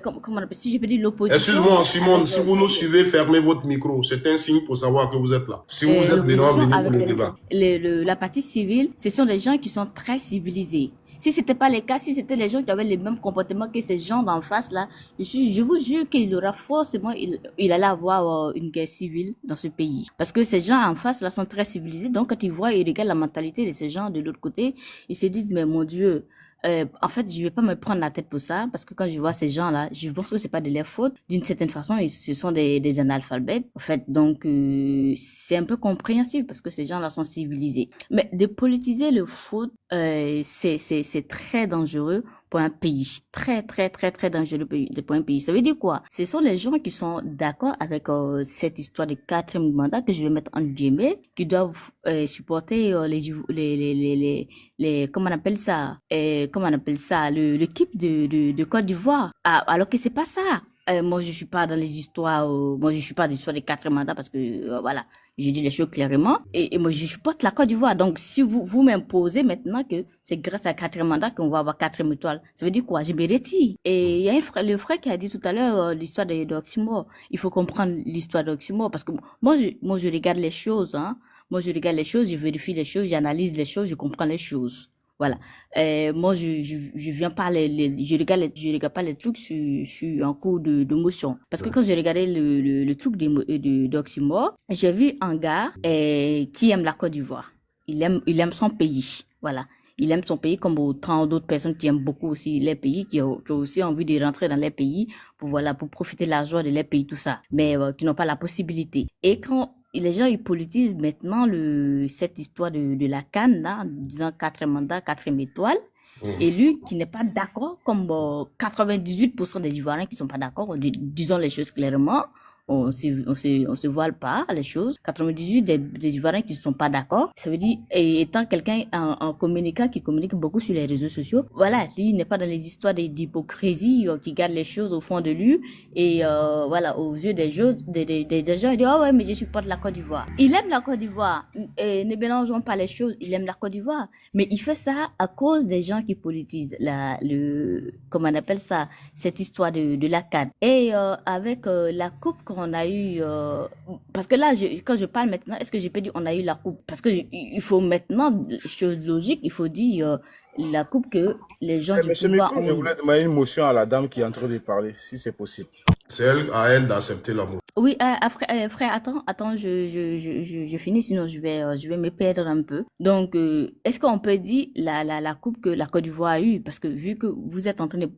E: comment on appelle, si je peux dire l'opposition...
A: Excuse-moi, Simone, si vous nous suivez, fermez votre micro. C'est un signe pour savoir que vous êtes là. Si vous êtes venus pour le débat.
E: La partie civile, ce sont des gens qui sont très civilisés. Si c'était pas le cas, si c'était les gens qui avaient les mêmes comportements que ces gens d'en face là, je vous jure qu'il aura forcément, il allait avoir une guerre civile dans ce pays. Parce que ces gens en face là sont très civilisés, donc quand ils voient, ils regardent la mentalité de ces gens de l'autre côté, ils se disent mais mon Dieu, en fait, je vais pas me prendre la tête pour ça, parce que quand je vois ces gens-là, je pense que c'est pas de leur faute. D'une certaine façon, ce sont des analphabètes. En fait, donc, c'est un peu compréhensible, parce que ces gens-là sont civilisés. Mais de politiser le foot, c'est très dangereux pour un pays. Très dangereux pour un pays. Ça veut dire quoi? Ce sont les gens qui sont d'accord avec cette histoire de 4e mandat, que je vais mettre en guillemets, qui doivent supporter les comment on appelle ça, l'équipe de Côte d'Ivoire, alors que c'est pas ça. Moi je suis pas dans les histoires, moi je suis pas dans l'histoire des 4 mandats parce que voilà, je dis les choses clairement et moi je supporte la Côte d'Ivoire. Donc si vous m'imposez maintenant que c'est grâce à 4 mandats qu'on va avoir 4e étoile, ça veut dire quoi? Je me retire. Et il y a le frère qui a dit tout à l'heure l'histoire d'Oxymore. Il faut comprendre l'histoire d'Oxymore parce que moi je regarde les choses, hein. Moi je regarde les choses, je vérifie les choses, j'analyse les choses, je comprends les choses. Voilà. Moi, je viens pas je regarde pas les trucs sur un coup de motion. Parce que quand j'ai regardé le truc d'Oxymore, j'ai vu un gars, qui aime la Côte d'Ivoire. Il aime son pays. Voilà. Il aime son pays comme autant d'autres personnes qui aiment beaucoup aussi les pays, qui ont aussi envie de rentrer dans les pays pour profiter de la joie de les pays, tout ça. Mais, qui n'ont pas la possibilité. Et quand les gens, ils politisent maintenant cette histoire de la CAN, là, en disant 4 mandats, 4e étoile. élu qui n'est pas d'accord, comme 98% des Ivoiriens qui ne sont pas d'accord, disons les choses clairement. On se voile pas les choses. 98 des Ivoiriens qui ne sont pas d'accord. Ça veut dire, et étant quelqu'un, un communicant qui communique beaucoup sur les réseaux sociaux, voilà, lui, il n'est pas dans les histoires d'hypocrisie, qui garde les choses au fond de lui, et voilà, aux yeux des gens, des gens, il dit, oh ouais, mais je supporte la Côte d'Ivoire. Il aime la Côte d'Ivoire. Et ne mélangeons pas les choses. Il aime la Côte d'Ivoire. Mais il fait ça à cause des gens qui politisent comment on appelle ça, cette histoire de la CAN. Et avec la coupe qu'on a eu, parce que là, quand je parle maintenant, est-ce que je peux dire on a eu la coupe? Parce que il faut maintenant, chose logique, il faut dire la coupe que les gens du
D: Monsieur
E: pouvoir
D: Miko, je voulais demander une motion à la dame qui est en train de parler, si c'est possible.
A: C'est à elle d'accepter la motion.
E: Oui, frère, attends, je finis, sinon je vais me perdre un peu. Donc, est-ce qu'on peut dire la coupe que la Côte d'Ivoire a eue? Parce que vu que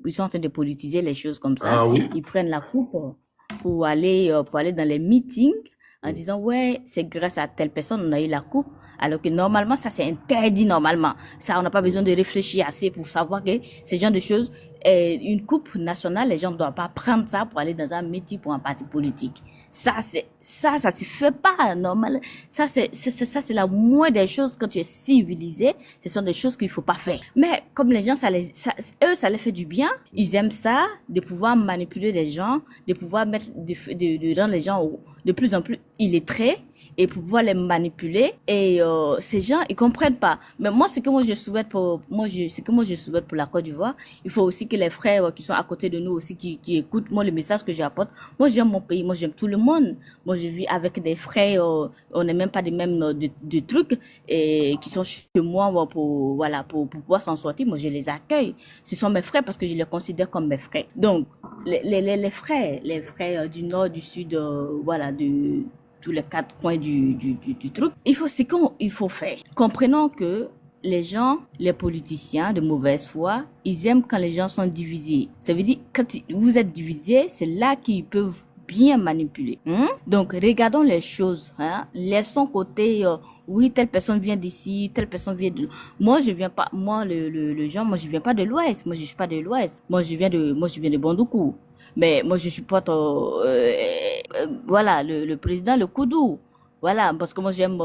E: ils sont en train de politiser les choses comme ça, ils prennent la coupe pour aller dans les meetings en disant, ouais, c'est grâce à telle personne on a eu la coupe. Alors que normalement, ça c'est interdit normalement. Ça, on n'a pas besoin de réfléchir assez pour savoir que ce genre de choses, une coupe nationale, les gens ne doivent pas prendre ça pour aller dans un meeting pour un parti politique. Ça se fait pas normal. Ça c'est la moindre des choses quand tu es civilisé. Ce sont des choses qu'il faut pas faire. Mais comme les gens, ça les fait du bien. Ils aiment ça, de pouvoir manipuler les gens, de pouvoir mettre, de rendre les gens de plus en plus illettrés et pouvoir les manipuler. Et ces gens, ils comprennent pas. Mais moi, ce que je souhaite pour la Côte d'Ivoire, il faut aussi que les frères qui sont à côté de nous aussi, qui écoutent moi le message que j'apporte. Moi, j'aime mon pays, moi j'aime tout le monde. Moi, je vis avec des frères, on n'est même pas des mêmes de trucs, et qui sont chez moi pour pouvoir s'en sortir. Moi, je les accueille. Ce sont mes frères parce que je les considère comme mes frères. Donc, les frères du nord, du sud, de tous les quatre coins du truc. Il faut faire. Comprenons que les gens, les politiciens de mauvaise foi, ils aiment quand les gens sont divisés. Ça veut dire, quand vous êtes divisés, c'est là qu'ils peuvent bien manipuler. Donc, regardons les choses. Laissons côté, oui, telle personne vient d'ici, telle personne vient de... Moi, je viens pas, moi, le genre, moi, je viens pas de l'Ouest. Moi, je suis pas de l'Ouest. Moi, je viens de Bondoukou. Mais moi, je supporte, le président, le Koudou. Voilà, parce que moi, j'aime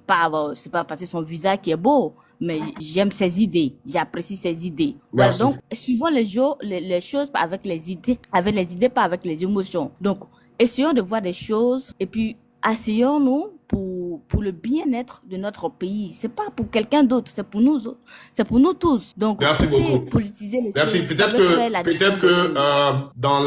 E: pas, c'est pas parce que son visage qui est beau, mais j'aime ses idées. J'apprécie ses idées. Voilà, donc, suivons les choses avec les idées, pas avec les émotions. Donc, essayons de voir des choses et puis asseyons-nous pour le bien-être de notre pays. C'est pas pour quelqu'un d'autre, c'est pour nous autres. C'est pour nous tous. Donc,
A: merci beaucoup.
E: Politiser les
A: merci.
E: Choses,
A: Peut-être que dans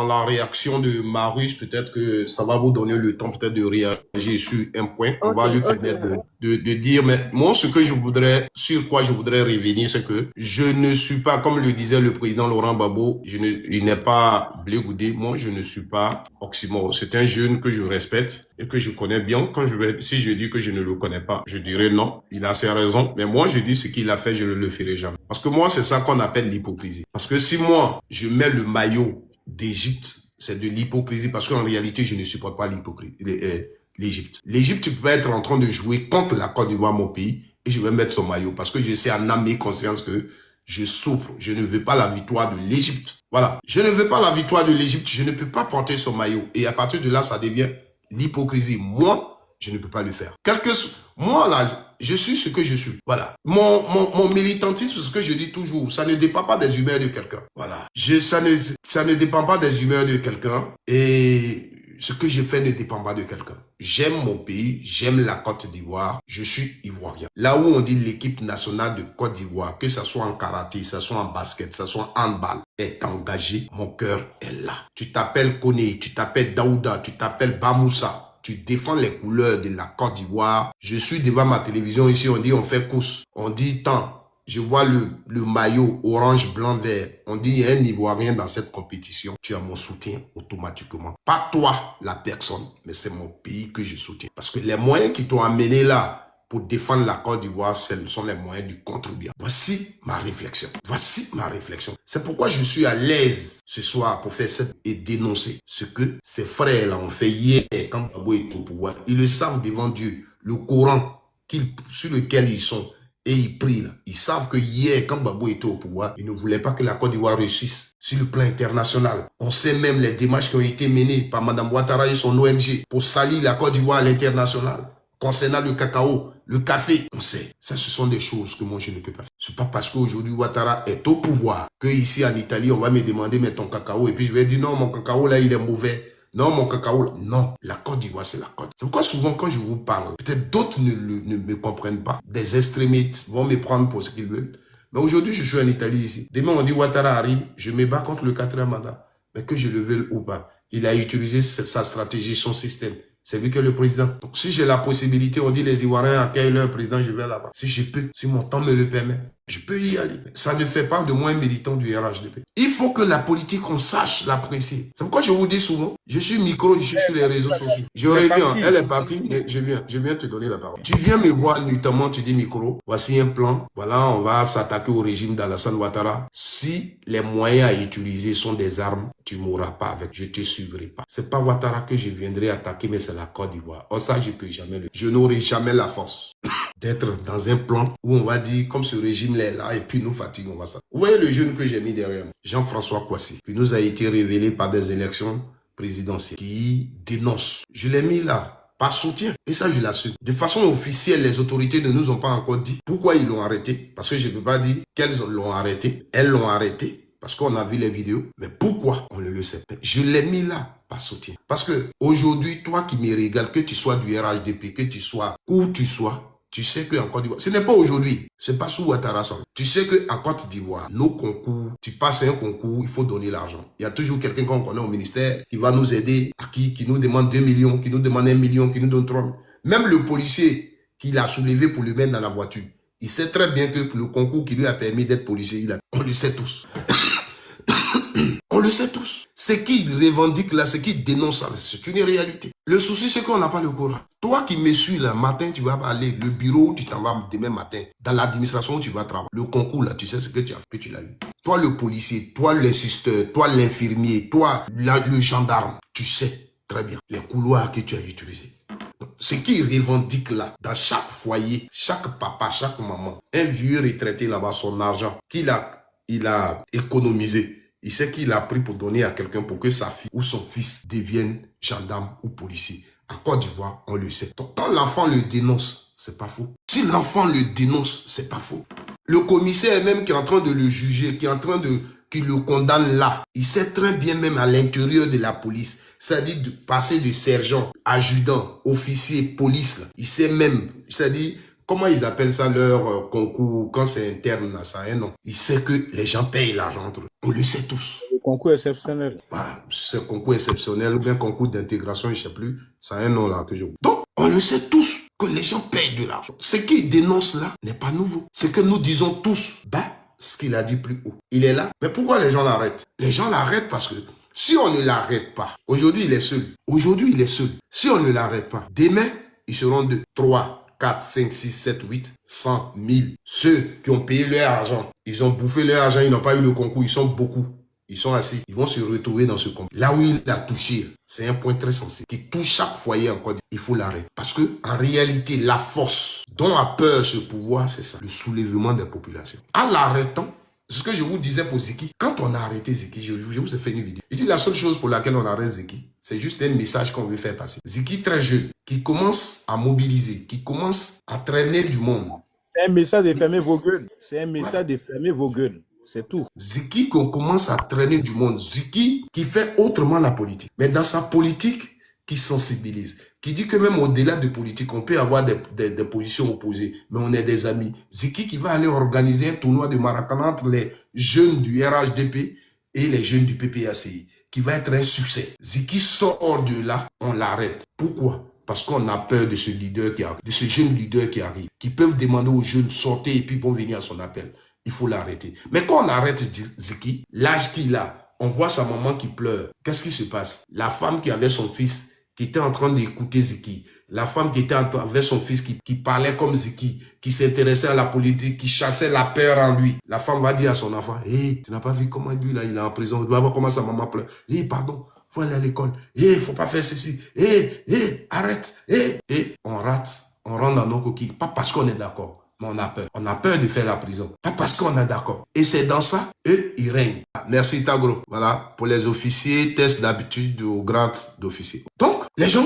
A: la réaction de Marius, peut-être que ça va vous donner le temps peut-être de réagir sur un point. On va lui permettre de dire, mais moi, sur quoi je voudrais revenir, c'est que je ne suis pas, comme le disait le président Laurent Gbagbo, il n'est pas Blé Goudé. Moi, je ne suis pas oxymore. C'est un jeune que je respecte et que je connais bien. Si je dis que je ne le connais pas, je dirais non, il a ses raisons. Mais moi, je dis ce qu'il a fait, je ne le ferai jamais. Parce que moi, c'est ça qu'on appelle l'hypocrisie. Parce que si moi, je mets le maillot d'Égypte, c'est de l'hypocrisie parce qu'en réalité, je ne supporte pas l'Égypte. L'Égypte, tu peux être en train de jouer contre la Côte d'Ivoire, mon pays, et je vais mettre son maillot parce que je sais en âme et conscience que je souffre. Je ne veux pas la victoire de l'Égypte. Voilà. Je ne veux pas la victoire de l'Égypte. Je ne peux pas porter son maillot. Et à partir de là, ça devient l'hypocrisie. Moi, je ne peux pas le faire. Moi, là, je suis ce que je suis. Voilà. Mon militantisme, ce que je dis toujours, ça ne dépend pas des humeurs de quelqu'un. Voilà. Ça ne dépend pas des humeurs de quelqu'un. Et ce que je fais ne dépend pas de quelqu'un. J'aime mon pays, j'aime la Côte d'Ivoire, je suis ivoirien. Là où on dit l'équipe nationale de Côte d'Ivoire, que ça soit en karaté, ça soit en basket, ça soit en handball, est engagée, mon cœur est là. Tu t'appelles Koné, tu t'appelles Daouda, tu t'appelles Bamoussa, tu défends les couleurs de la Côte d'Ivoire. Je suis devant ma télévision ici, on dit on fait course, on dit tant. Je vois le maillot orange, blanc, vert. On dit il y a un Ivoirien dans cette compétition. Tu as mon soutien automatiquement. Pas toi, la personne, mais c'est mon pays que je soutiens. Parce que les moyens qui t'ont amené là pour défendre la Côte d'Ivoire, ce sont les moyens du contribuable. Voici ma réflexion. C'est pourquoi je suis à l'aise ce soir pour faire cette et dénoncer ce que ces frères-là ont fait hier quand Gbagbo est au pouvoir. Ils le savent devant Dieu. Le Coran sur lequel ils sont et ils prient là. Ils savent que hier, quand Babou était au pouvoir, ils ne voulaient pas que la Côte d'Ivoire réussisse sur le plan international. On sait même les démarches qui ont été menées par Mme Ouattara et son ONG pour salir la Côte d'Ivoire à l'international. Concernant le cacao, le café, on sait. Ça, ce sont des choses que moi, je ne peux pas faire. C'est pas parce qu'aujourd'hui, Ouattara est au pouvoir que ici en Italie, on va me demander, mais ton cacao, et puis je vais dire, non, mon cacao, là, il est mauvais. Non, mon cacao, là. Non, la Côte d'Ivoire, c'est la Côte. C'est pourquoi souvent, quand je vous parle, peut-être d'autres ne me comprennent pas. Des extrémistes vont me prendre pour ce qu'ils veulent. Mais aujourd'hui, je suis en Italie ici. Demain, on dit Ouattara arrive, je me bats contre le quatrième mandat. Mais que je le veuille ou pas, il a utilisé sa stratégie, son système. C'est lui qui est le président. Donc, si j'ai la possibilité, on dit les Ivoiriens accueillent leur président, je vais là-bas. Si je peux, si mon temps me le permet, je peux y aller. Ça ne fait pas de moi un militant du RHDP. Il faut que la politique, on sache l'apprécier. C'est pourquoi je vous dis souvent, je suis micro, je suis sur les réseaux sociaux. Je reviens, elle est partie, mais je viens te donner la parole. Tu viens me voir notamment, tu dis micro, voici un plan, voilà, on va s'attaquer au régime d'Alassane Ouattara. Si les moyens à utiliser sont des armes, tu ne mourras pas avec, je ne te suivrai pas. C'est pas Ouattara que je viendrai attaquer, mais c'est la Côte d'Ivoire. Oh, ça, je n'aurai jamais la force d'être dans un plan où on va dire, comme ce régime est là, et puis nous fatiguons, on va ça. Vous voyez le jeune que j'ai mis derrière moi, Jean-François Kouassi, qui nous a été révélé par des élections présidentielles, qui dénonce. Je l'ai mis là, par soutien, et ça je l'assume. De façon officielle, les autorités ne nous ont pas encore dit pourquoi ils l'ont arrêté, parce que je ne peux pas dire qu'elles l'ont arrêté, elles l'ont arrêté, parce qu'on a vu les vidéos, mais pourquoi on ne le sait pas. Je l'ai mis là, par soutien. Parce que aujourd'hui, toi qui me régales, que tu sois du RHDP, que tu sois où tu sois, tu sais qu'en Côte d'Ivoire, ce n'est pas aujourd'hui, c'est pas sous Ouattara seul. Tu sais qu'en Côte d'Ivoire, nos concours, tu passes un concours, il faut donner l'argent. Il y a toujours quelqu'un qu'on connaît au ministère qui va nous aider, qui nous demande 2 millions, qui nous demande 1 million, qui nous donne 3 millions. Même le policier qui l'a soulevé pour le mettre dans la voiture, il sait très bien que le concours qui lui a permis d'être policier, on le sait tous. On le sait tous. Ce qui revendique là, ce qui dénonce ça, c'est une réalité. Le souci, c'est qu'on n'a pas le courage. Toi qui me suis là, matin, tu vas aller, le bureau où tu t'en vas demain matin, dans l'administration où tu vas travailler, le concours là, tu sais ce que tu as fait, tu l'as eu. Toi le policier, toi l'insisteur, toi l'infirmier, toi le gendarme, tu sais très bien les couloirs que tu as utilisés. Donc, ce qui revendique là, dans chaque foyer, chaque papa, chaque maman, un vieux retraité là-bas, son argent qu'il a économisé, il sait qu'il a pris pour donner à quelqu'un pour que sa fille ou son fils devienne gendarme ou policier. En Côte d'Ivoire, on le sait. Donc, quand l'enfant le dénonce, c'est pas faux. Si l'enfant le dénonce, c'est pas faux. Le commissaire même qui est en train de le juger, qui le condamne là, il sait très bien même à l'intérieur de la police, c'est-à-dire de passer de sergent, adjudant, officier, police, là. Il sait même, c'est-à-dire, comment ils appellent ça leur concours, quand c'est interne, là, ça a un nom. Il sait que les gens payent l'argent entre eux. On le sait tous.
D: Le concours exceptionnel.
A: Bah, c'est concours exceptionnel ou bien concours d'intégration, je ne sais plus. Ça a un nom là que je... Donc, on le sait tous que les gens payent de l'argent. Ce qu'ils dénoncent là n'est pas nouveau. Ce que nous disons tous, bah, ce qu'il a dit plus haut. Il est là. Mais pourquoi les gens l'arrêtent? Les gens l'arrêtent parce que si on ne l'arrête pas, aujourd'hui il est seul. Aujourd'hui il est seul. Si on ne l'arrête pas, demain, ils seront 2, 3, 4, 5, 6, 7, 8, 100, 1000. Ceux qui ont payé leur argent, ils ont bouffé leur argent, ils n'ont pas eu le concours, ils sont beaucoup. Ils sont assis, ils vont se retrouver dans ce concours. Là où il a touché, c'est un point très sensible qui touche chaque foyer encore. Il faut l'arrêter. Parce que en réalité, la force dont a peur ce pouvoir, c'est ça, le soulèvement des populations. En l'arrêtant, ce que je vous disais pour Ziki, quand on a arrêté Ziki, je vous ai fait une vidéo. Je dis la seule chose pour laquelle on arrête Ziki, c'est juste un message qu'on veut faire passer. Ziki très jeune, qui commence à mobiliser, qui commence à traîner du monde.
D: C'est un message de fermer vos gueules. C'est un message de fermer vos gueules. C'est tout.
A: Ziki qu'on commence à traîner du monde. Ziki qui fait autrement la politique. Mais dans sa politique, qui sensibilise. Qui dit que même au-delà de politique, on peut avoir des positions opposées. Mais on est des amis. Ziki qui va aller organiser un tournoi de Maracana entre les jeunes du RHDP et les jeunes du PPACI. Qui va être un succès. Ziki sort de là, on l'arrête. Pourquoi? Parce qu'on a peur de ce leader qui arrive, de ce jeune leader qui arrive, qui peuvent demander aux jeunes sortez et puis vont venir à son appel. Il faut l'arrêter. Mais quand on arrête Ziki, l'âge qu'il a, on voit sa maman qui pleure. Qu'est-ce qui se passe? La femme qui avait son fils, qui était en train d'écouter Ziki, la femme qui était avec son fils, qui parlait comme Ziki, qui s'intéressait à la politique, qui chassait la peur en lui. La femme va dire à son enfant, hey, tu n'as pas vu comment lui là, il est en prison, tu vas voir comment sa maman pleure. Hey, pardon, faut aller à l'école. Hey, faut pas faire ceci. Hey, arrête. Hey, on rate, on rentre dans nos coquilles. Pas parce qu'on est d'accord. Mais on a peur. On a peur de faire la prison. Pas parce qu'on est d'accord. Et c'est dans ça, eux, ils règnent. Merci Tagro. Voilà, pour les officiers, test d'habitude au grade d'officier. Donc, les gens,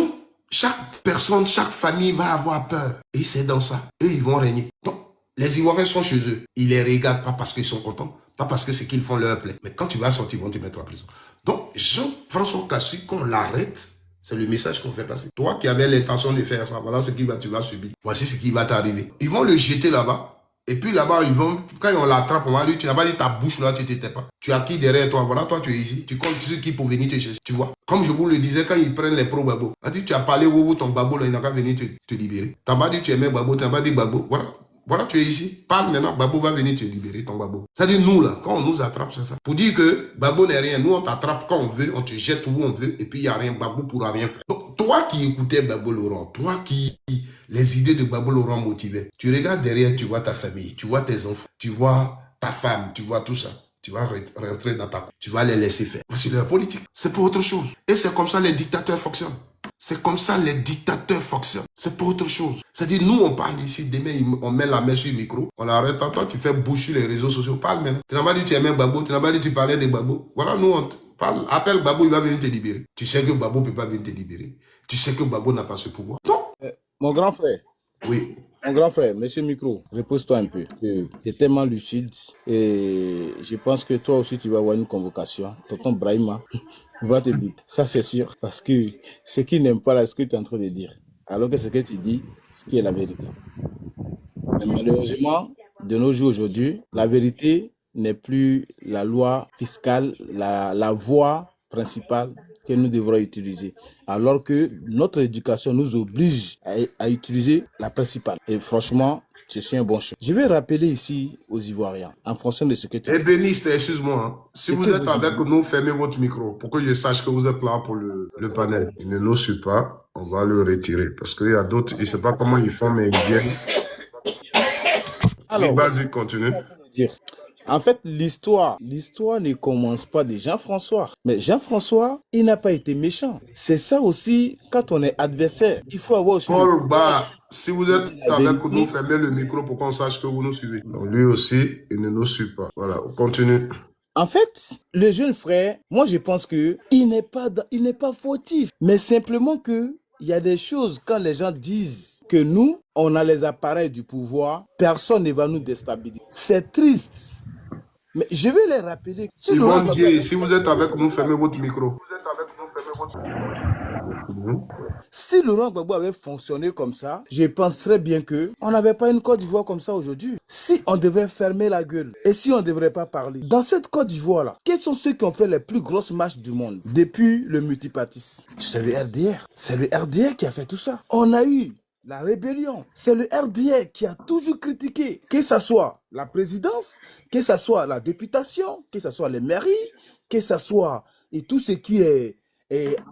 A: chaque personne, chaque famille va avoir peur. Et c'est dans ça. Eux, ils vont régner. Donc, les Ivoiriens sont chez eux. Ils les regardent pas parce qu'ils sont contents, pas parce que c'est qu'ils font leur plaie. Mais quand tu vas sortir, ils vont te mettre en prison. Donc, Jean-François Kassi, qu'on l'arrête, c'est le message qu'on fait passer. Toi qui avais l'intention de faire ça, voilà ce que tu vas subir. Voici ce qui va t'arriver. Ils vont le jeter là-bas. Et puis là-bas, quand on l'attrape, on va lui dire, tu n'as pas dit ta bouche là, tu ne t'étais pas. Tu as qui derrière toi? Voilà, toi tu es ici. Tu comptes sur qui pour venir te chercher. Tu vois? Comme je vous le disais, quand ils prennent les pro-babo, on dit, tu as parlé au ton babo là, il n'a qu'à venir te libérer. Tu n'as pas dit tu aimais babo, tu n'as pas dit babo. Voilà. Voilà, tu es ici. Parle maintenant, Babo va venir te libérer, ton Babo. C'est-à-dire, nous, là, quand on nous attrape, c'est ça. Pour dire que Babo n'est rien, nous, on t'attrape quand on veut, on te jette où on veut, et puis il n'y a rien, Babo pourra rien faire. Donc, toi qui écoutais Babo Laurent, toi qui, les idées de Babo Laurent motivaient, tu regardes derrière, tu vois ta famille, tu vois tes enfants, tu vois ta femme, tu vois tout ça. Tu vas rentrer dans ta... Tu vas les laisser faire. C'est leur politique. C'est pour autre chose. Et c'est comme ça les dictateurs fonctionnent. C'est comme ça les dictateurs fonctionnent. C'est pour autre chose. C'est-à-dire, nous, on parle ici, demain, on met la main sur le micro, on arrête, toi, tu fais bouche sur les réseaux sociaux, parle maintenant. Tu n'as pas dit tu aimais Babo, tu n'as pas dit tu parlais de Babo. Voilà, nous, on parle, appelle Babo, il va venir te libérer. Tu sais que Babo ne peut pas venir te libérer. Tu sais que Babo n'a pas ce pouvoir. Donc,
D: Mon grand frère.
A: oui.
D: Mon grand frère, monsieur Micro, repose-toi un peu. C'est tellement lucide et je pense que toi aussi tu vas avoir une convocation. Tonton Brahima va te bip. Ça c'est sûr. Parce que ce qui n'aime pas là, ce que tu es en train de dire. Alors que ce que tu dis, ce qui est la vérité. Mais malheureusement, de nos jours aujourd'hui, la vérité n'est plus la loi fiscale, la voie principale que nous devrons utiliser. Alors que notre éducation nous oblige à utiliser la principale. Et franchement, je suis un bon choix. Je vais rappeler ici aux Ivoiriens, en fonction de ce que tu
A: dis. Béniste, excuse-moi. Hein. Si vous êtes avec nous, fermez votre micro pour que je sache que vous êtes là pour le panel. Il ne nous suit pas, on va le retirer. Parce qu'il y a d'autres, je ne sais pas comment ils font, mais ils viennent. Alors, vas-y, continue.
D: En fait, l'histoire ne commence pas de Jean-François. Mais Jean-François, il n'a pas été méchant. C'est ça aussi, quand on est adversaire, il faut avoir aussi...
A: Paul, si vous êtes avec nous, fermez le micro pour qu'on sache que vous nous suivez. Donc, lui aussi, il ne nous suit pas. Voilà, on continue.
D: En fait, le jeune frère, moi je pense que il n'est pas fautif. Mais simplement que il y a des choses, quand les gens disent que nous, on a les appareils du pouvoir, personne ne va nous déstabiliser. C'est triste. Mais je vais les rappeler.
A: Si vous êtes avec nous, fermez votre micro.
D: Si Laurent Gbagbo avait fonctionné comme ça, je pense très bien qu'on n'avait pas une Côte d'Ivoire comme ça aujourd'hui. Si on devait fermer la gueule et si on ne devrait pas parler, dans cette Côte d'Ivoire-là, quels sont ceux qui ont fait les plus grosses marches du monde depuis le multipartisme? C'est le RDR. C'est le RDR qui a fait tout ça. On a eu la rébellion. C'est le RDR qui a toujours critiqué, que ce soit la présidence, que ce soit la députation, que ce soit les mairies, que ce soit et tout ce qui est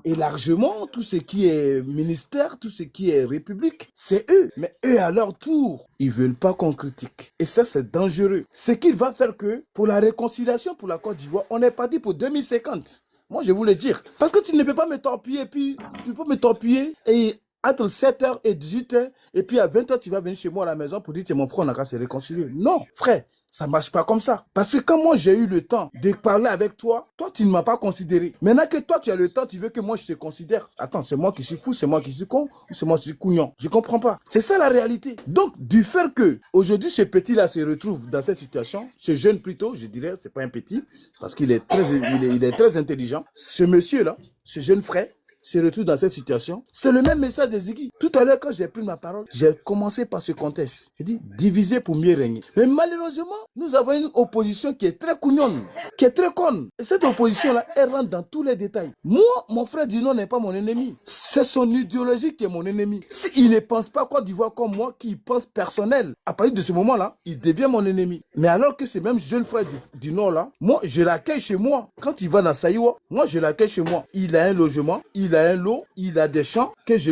D: élargement, tout ce qui est ministère, tout ce qui est république, c'est eux. Mais eux, à leur tour, ils ne veulent pas qu'on critique. Et ça, c'est dangereux. Ce qu'il va faire que, pour la réconciliation pour la Côte d'Ivoire, on n'est pas dit pour 2050. Moi, je vous le dire. Parce que tu ne peux pas me torpiller, puis tu peux me torpiller et entre 7h et 18h, et puis à 20h, tu vas venir chez moi à la maison pour dire que mon frère, on n'a qu'à se réconcilier. Non, frère. Ça ne marche pas comme ça. Parce que quand moi j'ai eu le temps de parler avec toi, toi tu ne m'as pas considéré. Maintenant que toi tu as le temps, tu veux que moi je te considère. Attends, c'est moi qui suis fou, c'est moi qui suis con, ou c'est moi qui suis couillon. Je ne comprends pas. C'est ça la réalité. Donc, du fait que aujourd'hui ce petit-là se retrouve dans cette situation, ce jeune plutôt, je dirais, c'est pas un petit, parce qu'il est très intelligent. Ce monsieur-là, ce jeune frère, se retrouve dans cette situation. C'est le même message de Ziggy. Tout à l'heure, quand j'ai pris ma parole, j'ai commencé par ce contexte. J'ai dit, diviser pour mieux régner. Mais malheureusement, nous avons une opposition qui est très cougnonne, qui est très conne. Et cette opposition-là, elle rentre dans tous les détails. Moi, mon frère Dino n'est pas mon ennemi. C'est son idéologie qui est mon ennemi. S'il ne pense pas Côte d'Ivoire comme moi, qui pense personnel, à partir de ce moment-là, il devient mon ennemi. Mais alors que ce même jeune frère du Nord-là, moi, je l'accueille chez moi. Quand il va dans Saïwa, moi, je l'accueille chez moi. Il a un logement, il a un lot, il a des champs que je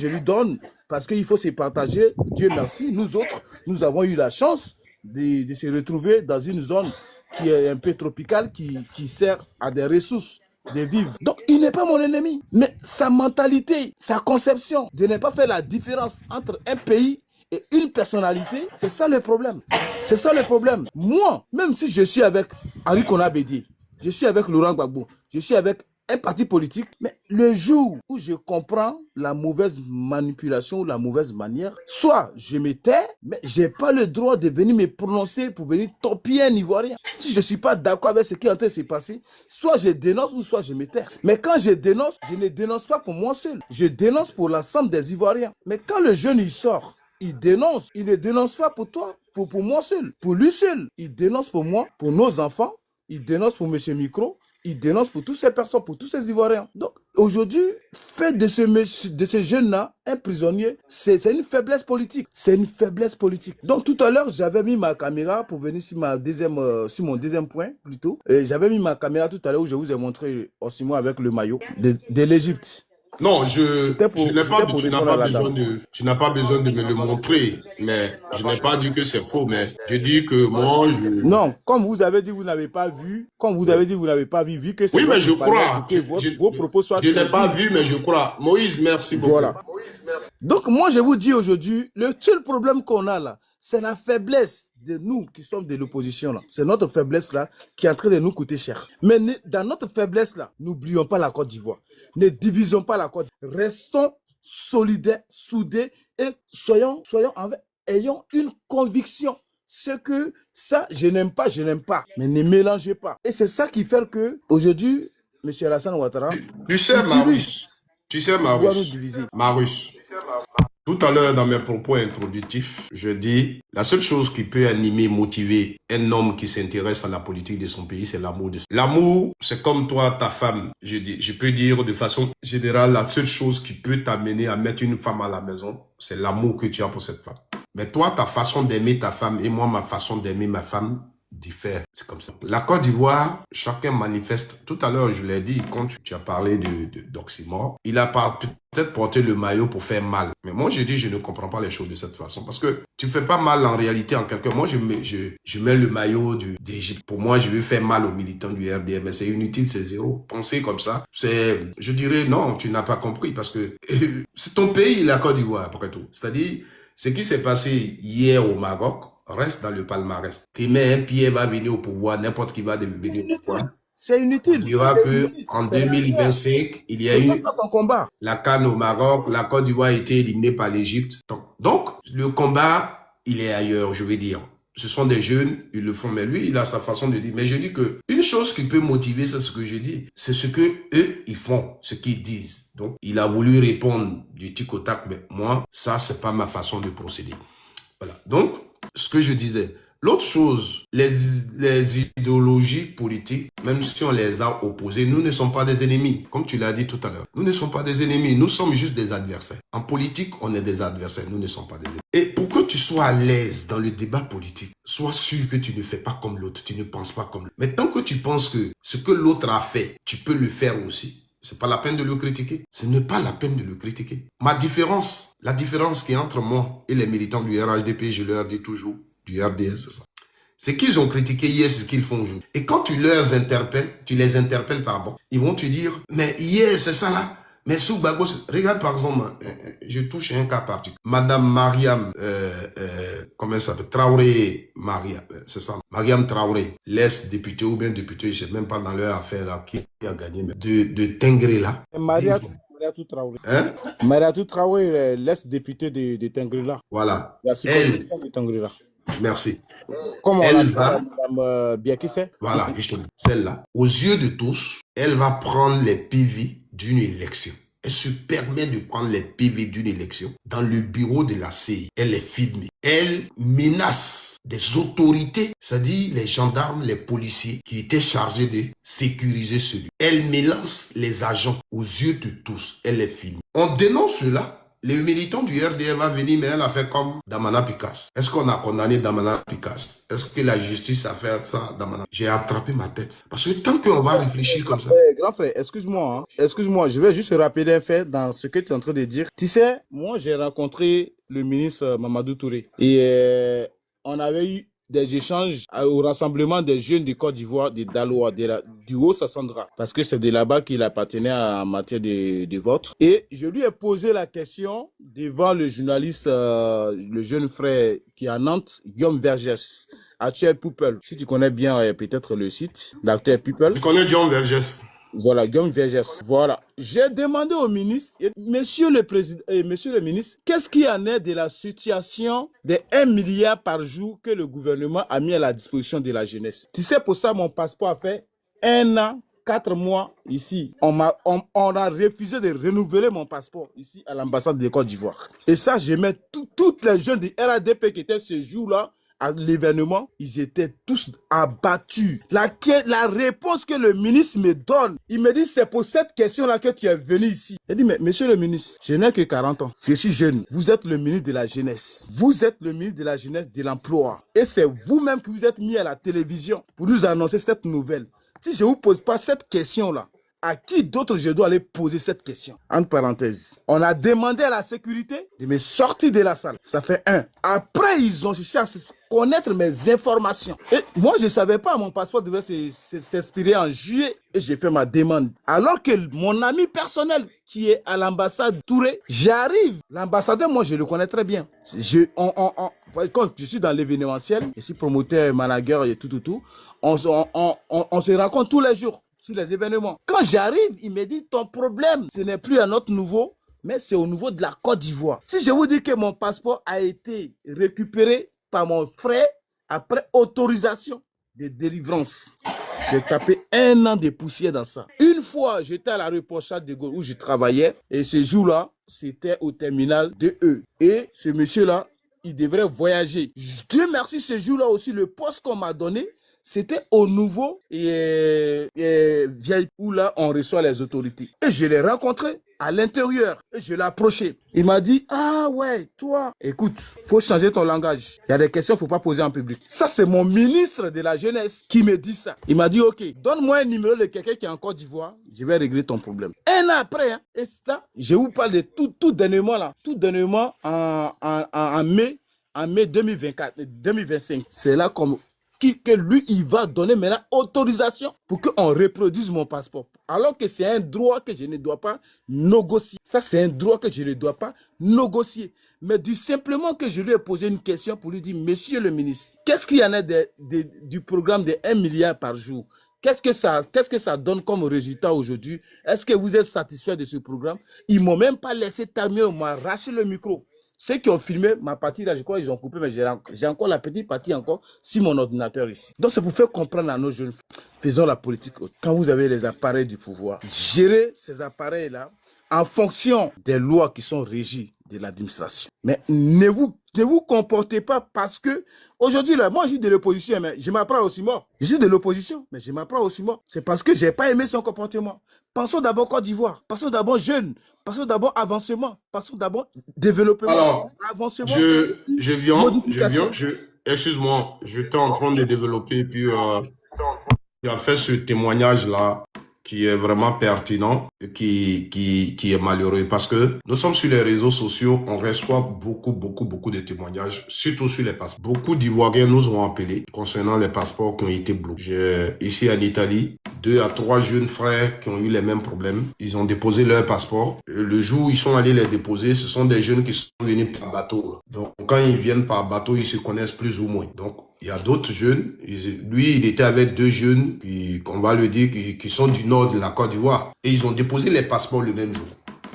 D: lui donne parce qu'il faut se partager. Dieu merci, nous autres, nous avons eu la chance de se retrouver dans une zone qui est un peu tropicale, qui sert à des ressources de vivre. Donc, il n'est pas mon ennemi. Mais sa mentalité, sa conception de ne pas faire la différence entre un pays et une personnalité. C'est ça le problème. C'est ça le problème. Moi, même si je suis avec Henri Konabedi, je suis avec Laurent Gbagbo, je suis avec un parti politique, mais le jour où je comprends la mauvaise manipulation ou la mauvaise manière, soit je me tais, mais je n'ai pas le droit de venir me prononcer pour venir torpiller un Ivoirien. Si je ne suis pas d'accord avec ce qui est en train de se passer, soit je dénonce ou soit je me tais. Mais quand je dénonce, je ne dénonce pas pour moi seul. Je dénonce pour l'ensemble des Ivoiriens. Mais quand le jeune il sort, il dénonce. Il ne dénonce pas pour toi, pour moi seul, pour lui seul. Il dénonce pour moi, pour nos enfants. Il dénonce pour M. Micro. Il dénonce pour toutes ces personnes, pour tous ces Ivoiriens. Donc, aujourd'hui, faire de ce jeune-là un prisonnier, c'est une faiblesse politique. C'est une faiblesse politique. Donc, tout à l'heure, j'avais mis ma caméra pour venir sur mon deuxième point, plutôt. J'avais mis ma caméra tout à l'heure où je vous ai montré Osimhen avec le maillot de l'Égypte.
A: Non, tu n'as pas besoin de me le montrer, mais je n'ai pas dit que c'est faux, mais je dis que moi,
D: Non, comme vous avez dit, vous n'avez pas vu, vu que c'est...
A: Oui, mais je crois.
D: Vos propos soient...
A: Je n'ai pas vu, mais je crois. Moïse, merci beaucoup.
D: Voilà. Donc, moi, je vous dis aujourd'hui, le seul problème qu'on a là, c'est la faiblesse de nous qui sommes de l'opposition là. C'est notre faiblesse là qui est en train de nous coûter cher. Mais dans notre faiblesse là, n'oublions pas la Côte d'Ivoire. Ne divisons pas la Côte d'Ivoire. Restons solidaires, soudés et ayons une conviction. Ce que ça, je n'aime pas. Mais ne mélangez pas. Et c'est ça qui fait que aujourd'hui, M. Alassane Ouattara,
A: tu sais, Marus, tout à l'heure, dans mes propos introductifs, je dis, la seule chose qui peut animer, motiver un homme qui s'intéresse à la politique de son pays, c'est l'amour. L'amour, c'est comme toi, ta femme. Je peux dire de façon générale, la seule chose qui peut t'amener à mettre une femme à la maison, c'est l'amour que tu as pour cette femme. Mais toi, ta façon d'aimer ta femme et moi, ma façon d'aimer ma femme diffère. C'est comme ça. La Côte d'Ivoire, chacun manifeste. Tout à l'heure, je l'ai dit, quand tu as parlé d'Oxymore, il a peut-être porté le maillot pour faire mal. Mais moi, je dis, je ne comprends pas les choses de cette façon. Parce que tu ne fais pas mal en réalité en quelqu'un. Moi, je mets le maillot d'Égypte. Pour moi, je vais faire mal aux militants du RDM. Mais c'est inutile, c'est zéro. Penser comme ça, je dirais, non, tu n'as pas compris. Parce que c'est ton pays, la Côte d'Ivoire, après tout. C'est-à-dire, ce qui s'est passé hier au Maroc reste dans le palmarès. Un pied va venir au pouvoir, n'importe qui va venir au pouvoir.
D: C'est inutile.
A: On dira qu'en 2025, il y a eu la CAN au Maroc, la Côte d'Ivoire a été éliminée par l'Égypte. Donc, le combat, il est ailleurs, je veux dire. Ce sont des jeunes, ils le font, mais lui, il a sa façon de dire. Mais je dis que une chose qui peut motiver, c'est ce que je dis, c'est ce que eux, ils font, ce qu'ils disent. Donc, il a voulu répondre du tic au tac, mais moi, ça, c'est pas ma façon de procéder. Voilà. Donc, ce que je disais, l'autre chose, les idéologies politiques, même si on les a opposées, nous ne sommes pas des ennemis. Comme tu l'as dit tout à l'heure, nous ne sommes pas des ennemis, nous sommes juste des adversaires. En politique, on est des adversaires, nous ne sommes pas des ennemis. Et pour que tu sois à l'aise dans le débat politique, sois sûr que tu ne fais pas comme l'autre, tu ne penses pas comme l'autre. Mais tant que tu penses que ce que l'autre a fait, tu peux le faire aussi, c'est pas la peine de le critiquer. Ce n'est pas la peine de le critiquer. La différence qui est entre moi et les militants du RHDP, je leur dis toujours, du RDS, c'est ça. C'est qu'ils ont critiqué hier ce qu'ils font aujourd'hui. Et quand tu les interpelles, pardon, ils vont te dire, mais hier, c'est ça là. Mais sous Bagos, regarde par exemple, je touche un cas particulier. Madame Mariam, comment elle s'appelle? Traoré, Mariam, c'est ça. Mariam Traoré, l'ex-députée ou bien députée, je ne sais même pas dans leur affaire là, qui a gagné, mais de Tengré là.
D: Mariatou Traoré. Hein? Mariatou Traoré, l'ex-députée de Tengré là.
A: Voilà.
D: La circonscription de Tengré là.
A: Merci.
D: Comment elle va, Madame Biakissé?
A: Voilà, justement. Celle-là, aux yeux de tous, elle va prendre les PV d'une élection. Elle se permet de prendre les PV d'une élection dans le bureau de la CI. Elle est filmée. Elle menace des autorités, c'est-à-dire les gendarmes, les policiers qui étaient chargés de sécuriser celui. Elle menace les agents aux yeux de tous. Elle est filmée. On dénonce cela. Les militants du RDM va venir, mais elle a fait comme Damana Picasse. Est-ce qu'on a condamné Damana Picasse? Est-ce que la justice a fait ça, Damana? J'ai attrapé ma tête. Parce que tant qu'on va réfléchir comme ça...
D: Grand frère, excuse-moi, je vais juste rappeler un fait dans ce que tu es en train de dire. Tu sais, moi j'ai rencontré le ministre Mamadou Touré et on avait eu des échanges au rassemblement des jeunes de Côte d'Ivoire, de Daloa, du Haut-Sassandra, parce que c'est de là-bas qu'il appartenait en matière de vote. Et je lui ai posé la question devant le journaliste, le jeune frère qui est à Nantes, Guillaume Vergès, Actuel People. Si tu connais bien peut-être le site d'Actuel People.
A: Je connais Guillaume Vergès.
D: Voilà, Guillaume Vergès. Voilà. J'ai demandé au ministre, monsieur le président, monsieur le ministre, qu'est-ce qu'il y en est de la situation des 1 milliard par jour que le gouvernement a mis à la disposition de la jeunesse? Tu sais, pour ça, mon passeport a fait 1 an, 4 mois ici. On a refusé de renouveler mon passeport ici à l'ambassade de Côte d'Ivoire. Et ça, je mets toutes les jeunes du RADP qui étaient ce jour-là à l'événement, ils étaient tous abattus. La réponse que le ministre me donne, il me dit, c'est pour cette question-là que tu es venu ici. Il dit, mais monsieur le ministre, je n'ai que 40 ans. Je suis jeune. Vous êtes le ministre de la jeunesse. Vous êtes le ministre de la jeunesse, de l'emploi. Et c'est vous-même qui vous êtes mis à la télévision pour nous annoncer cette nouvelle. Si je ne vous pose pas cette question-là, à qui d'autre je dois aller poser cette question? Entre parenthèses, on a demandé à la sécurité de me sortir de la salle. Ça fait 1. Après, ils ont cherché à connaître mes informations. Et moi, je ne savais pas, mon passeport devait s'expirer en juillet. Et j'ai fait ma demande. Alors que mon ami personnel qui est à l'ambassade Touré, j'arrive. L'ambassadeur, moi, je le connais très bien. Quand je suis dans l'événementiel, je suis promoteur, manager et tout. On se rencontre tous les jours sur les événements. Quand j'arrive, il me dit, ton problème, ce n'est plus à notre niveau, mais c'est au niveau de la Côte d'Ivoire. Si je vous dis que mon passeport a été récupéré par mon frère après autorisation de délivrance, j'ai tapé 1 an de poussière dans ça. Une fois, j'étais à l'aéroport Charles de Gaulle où je travaillais, et ce jour-là, c'était au terminal de E. Et ce monsieur-là, il devrait voyager. Dieu merci, ce jour-là aussi, le poste qu'on m'a donné, c'était au nouveau vieille où là on reçoit les autorités. Et je l'ai rencontré à l'intérieur et je l'ai approché. Il m'a dit, ah ouais, toi, écoute, faut changer ton langage. Il y a des questions qu'il ne faut pas poser en public. Ça, c'est mon ministre de la jeunesse qui me dit ça. Il m'a dit, ok, donne-moi un numéro de quelqu'un qui est en Côte d'Ivoire, je vais régler ton problème. 1 an après, hein, et ça, je vous parle de tout dernièrement là, tout dernièrement en mai 2025. C'est là comme que lui, il va donner maintenant autorisation pour qu'on reproduise mon passeport. Alors que c'est un droit que je ne dois pas négocier. Ça, c'est un droit que je ne dois pas négocier. Mais du simplement que je lui ai posé une question pour lui dire, monsieur le ministre, qu'est-ce qu'il y en a du programme de 1 milliard par jour? Qu'est-ce que ça donne comme résultat aujourd'hui? Est-ce que vous êtes satisfait de ce programme? Ils ne m'ont même pas laissé terminer, ils m'ont arraché le micro. Ceux qui ont filmé ma partie là, je crois qu'ils ont coupé, mais j'ai encore la petite partie encore sur mon ordinateur ici. Donc c'est pour faire comprendre à nos jeunes, faisons la politique. Quand vous avez les appareils du pouvoir, gérez ces appareils-là en fonction des lois qui sont régies de l'administration. Mais ne vous comportez pas parce que aujourd'hui, là, moi je suis de l'opposition, mais je m'apprends aussi mort. Je suis de l'opposition, mais je m'apprends aussi mort. C'est parce que je n'ai pas aimé son comportement. Pensons d'abord Côte d'Ivoire, pensons d'abord jeunes, pensons d'abord avancement, pensons d'abord développement.
A: Alors,
D: avancement,
A: excuse-moi, j'étais en train de développer, puis tu as fait ce témoignage-là qui est vraiment pertinent, qui est malheureux, parce que nous sommes sur les réseaux sociaux, on reçoit beaucoup de témoignages, surtout sur les passeports. Beaucoup d'Ivoiriens nous ont appelés concernant les passeports qui ont été bloqués. Ici en Italie, 2 à 3 jeunes frères qui ont eu les mêmes problèmes. Ils ont déposé leur passeport. Le jour où ils sont allés les déposer, ce sont des jeunes qui sont venus par bateau. Donc, quand ils viennent par bateau, ils se connaissent plus ou moins. Donc, il y a d'autres jeunes. Lui, il était avec 2 jeunes, qu'on va le dire, qui sont du nord de la Côte d'Ivoire. Et ils ont déposé les passeports le même jour.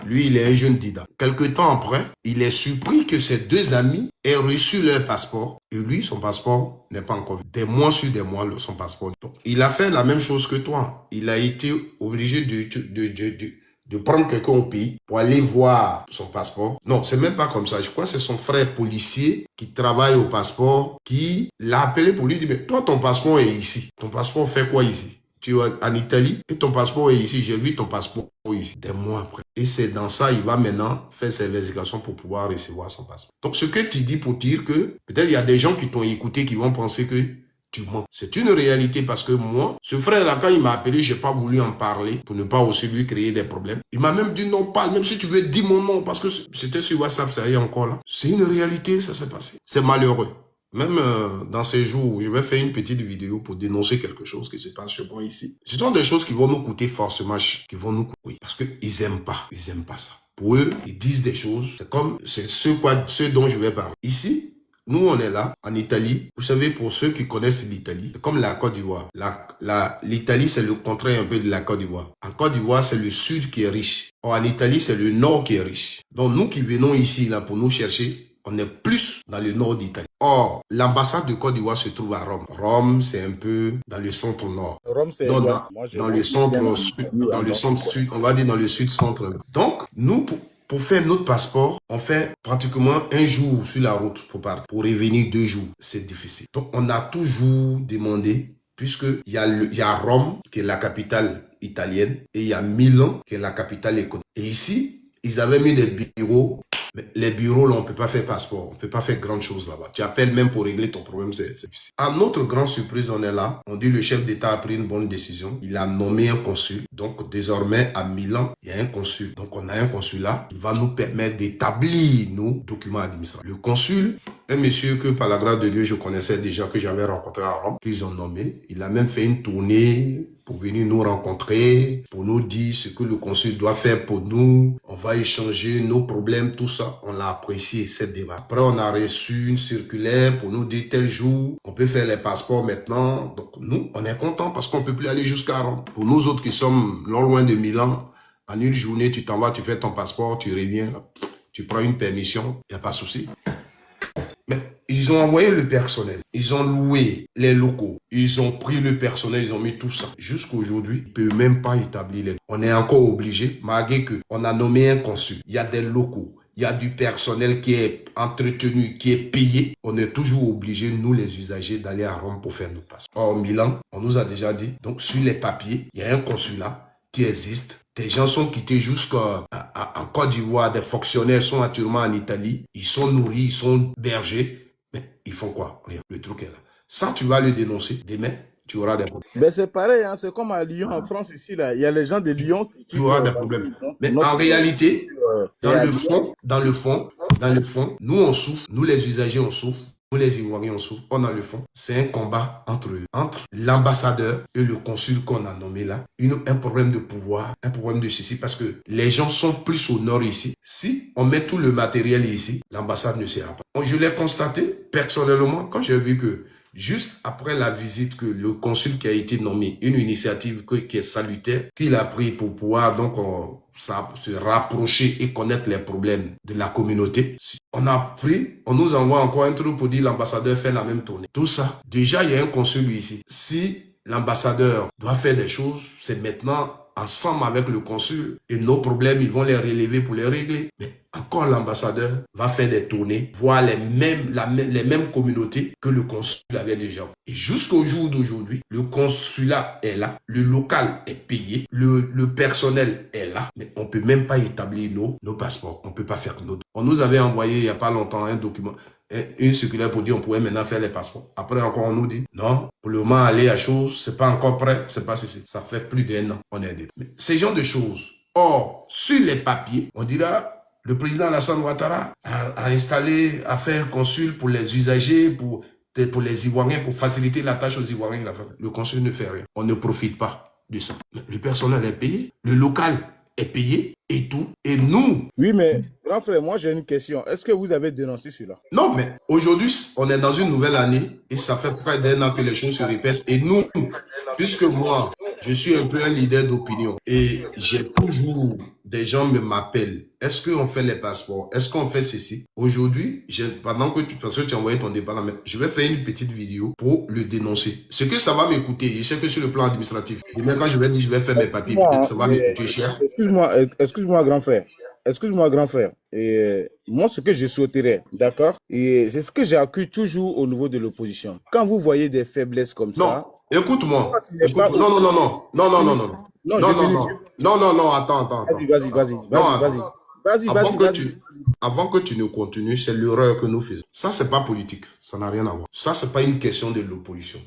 A: Lui, il est un jeune Dida. Quelque temps après, il est surpris que ses 2 amis aient reçu leur passeport. Et lui, son passeport n'est pas encore vu. Des mois sur des mois, son passeport. Donc, il a fait la même chose que toi. Il a été obligé de prendre quelqu'un au pays pour aller voir son passeport. Non, c'est même pas comme ça. Je crois que c'est son frère policier qui travaille au passeport qui l'a appelé pour lui dire, mais toi, ton passeport est ici. Ton passeport fait quoi ici? Tu es en Italie et ton passeport est ici. J'ai vu ton passeport ici. Des mois après. Et c'est dans ça, il va maintenant faire ses investigations pour pouvoir recevoir son passeport. Donc, ce que tu dis pour dire que peut-être il y a des gens qui t'ont écouté qui vont penser que tu mens. C'est une réalité parce que moi, ce frère-là, quand il m'a appelé, je n'ai pas voulu en parler pour ne pas aussi lui créer des problèmes. Il m'a même dit non, parle, même si tu veux, dis mon nom parce que c'était sur WhatsApp, ça y est encore là. C'est une réalité, ça s'est passé. C'est malheureux. Même dans ces jours, je vais faire une petite vidéo pour dénoncer quelque chose qui se passe chez moi ici. Ce sont des choses qui vont nous coûter forcément, qui vont nous coûter. Oui, parce qu'ils n'aiment pas. Ils n'aiment pas ça. Pour eux, ils disent des choses. C'est comme ce dont je vais parler. Ici, nous, on est là, en Italie. Vous savez, pour ceux qui connaissent l'Italie, c'est comme la Côte d'Ivoire. L'Italie, c'est le contraire un peu de la Côte d'Ivoire. En Côte d'Ivoire, c'est le sud qui est riche. Or, en Italie, c'est le nord qui est riche. Donc, nous qui venons ici, là, pour nous chercher, on est plus dans le nord d'Italie. Or, l'ambassade de Côte d'Ivoire se trouve à Rome. Rome, c'est un peu dans le centre nord.
D: Rome, c'est
A: dans le centre sud, sud, on va dire dans le sud-centre. Donc, nous, pour faire notre passeport, on fait pratiquement un jour sur la route pour partir. Pour revenir 2 jours, c'est difficile. Donc, on a toujours demandé, puisqu'il y a Rome, qui est la capitale italienne, et il y a Milan, qui est la capitale économique. Et ici, ils avaient mis des bureaux. Mais les bureaux, là, on ne peut pas faire passeport. On ne peut pas faire grande chose là-bas. Tu appelles même pour régler ton problème, c'est difficile. À notre grande surprise, on est là. On dit le chef d'État a pris une bonne décision. Il a nommé un consul. Donc, désormais, à Milan, il y a un consul. Donc, on a un consul là. Il va nous permettre d'établir nos documents administratifs. Le consul, un monsieur que, par la grâce de Dieu, je connaissais déjà, que j'avais rencontré à Rome, qu'ils ont nommé. Il a même fait une tournée pour venir nous rencontrer, pour nous dire ce que le consul doit faire pour nous. On va échanger nos problèmes, tout ça. On l'a apprécié, cette débat. Après, on a reçu une circulaire pour nous dire tel jour, on peut faire les passeports maintenant. Donc, nous, on est contents parce qu'on peut plus aller jusqu'à Rome. Pour nous autres qui sommes loin de Milan, en une journée, tu t'en vas, tu fais ton passeport, tu reviens, tu prends une permission, il n'y a pas de souci. Mais ils ont envoyé le personnel, ils ont loué les locaux, ils ont pris le personnel, ils ont mis tout ça. Jusqu'à aujourd'hui, ils ne peuvent même pas établir les... On est encore obligé, malgré qu'on a nommé un consul, il y a des locaux, il y a du personnel qui est entretenu, qui est payé. On est toujours obligé, nous les usagers, d'aller à Rome pour faire nos passes. Or, Milan, on nous a déjà dit, donc sur les papiers, il y a un consulat qui existe. Des gens sont quittés jusqu'en Côte d'Ivoire, des fonctionnaires sont actuellement en Italie, ils sont nourris, ils sont bergers, mais ils font quoi? Rien, le truc est là. Ça, tu vas le dénoncer, demain, tu auras des problèmes.
D: Ben c'est pareil, hein, c'est comme à Lyon, en France, ici, là. Il y a les gens de Lyon qui...
A: Tu auras des problèmes. Mais en réalité, dans le fond, nous on souffre, nous les usagers on souffre. Nous les Ivoiriens, on souffre, on a le fond. C'est un combat entre l'ambassadeur et le consul qu'on a nommé là. Un problème de pouvoir, un problème de ceci, parce que les gens sont plus au nord ici. Si on met tout le matériel ici, l'ambassade ne sera pas. Je l'ai constaté personnellement quand j'ai vu que juste après la visite que le consul qui a été nommé, une initiative qui est salutaire, qu'il a pris pour pouvoir donc se rapprocher et connaître les problèmes de la communauté. On a pris, on nous envoie encore un truc pour dire l'ambassadeur fait la même tournée. Tout ça, déjà il y a un consul ici. Si l'ambassadeur doit faire des choses, c'est maintenant ensemble avec le consul et nos problèmes, ils vont les relever pour les régler. Mais encore l'ambassadeur va faire des tournées, voir les mêmes communautés que le consul avait déjà. Et jusqu'au jour d'aujourd'hui, le consulat est là, le local est payé, le personnel est là, mais on ne peut même pas établir nos passeports. On ne peut pas faire nos... On nous avait envoyé il n'y a pas longtemps un document, une circulaire pour dire on pouvait maintenant faire les passeports. Après encore on nous dit non, pour le moment aller à chose, c'est pas encore prêt, c'est pas ceci. Ça fait plus d'1 an, on est aidé. Mais ces genres de choses. Or, sur les papiers, on dira le président Alassane Ouattara a installé, a fait un consul pour les usagers, pour les Ivoiriens, pour faciliter la tâche aux Ivoiriens. Le consul ne fait rien. On ne profite pas de ça. Le personnel est payé, le local est payé et tout. Et nous...
D: Oui, mais grand frère, moi j'ai une question. Est-ce que vous avez dénoncé cela?
A: Non, mais aujourd'hui, on est dans une nouvelle année et ça fait près d'1 an que les choses se répètent. Et nous, puisque moi, je suis un peu un leader d'opinion et j'ai toujours des gens m'appellent. Est-ce qu'on fait les passeports? Est-ce qu'on fait ceci? Aujourd'hui, pendant que parce que tu as envoyé ton débat là, je vais faire une petite vidéo pour le dénoncer. Ce que ça va m'écouter, je sais que sur le plan administratif, même quand je vais dire je vais faire mes papiers, peut-être ça va m'écouter cher.
D: Excuse-moi, grand frère. Excuse-moi, grand frère. Et moi, ce que je souhaiterais, d'accord, et c'est ce que j'accuse toujours au niveau de l'opposition. Quand vous voyez des faiblesses comme ça...
A: Écoute-moi. Non, attends. Vas-y. Avant que tu ne continues, c'est l'erreur que nous faisons. Ça, c'est pas politique. Ça n'a rien à voir. Ça, c'est pas une question de l'opposition.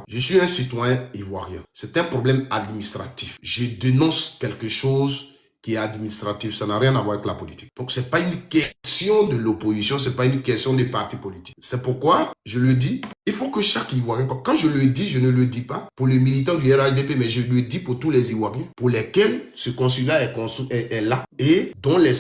A: Je suis un citoyen ivoirien. C'est un problème administratif. Je dénonce quelque chose qui est administratif, ça n'a rien à voir avec la politique. Donc, ce n'est pas une question de l'opposition, ce n'est pas une question des partis politiques. C'est pourquoi, je le dis, il faut que chaque Ivoirien, quand je le dis, je ne le dis pas pour les militants du RHDP, mais je le dis pour tous les Ivoiriens, pour lesquels ce consulat est là et dont les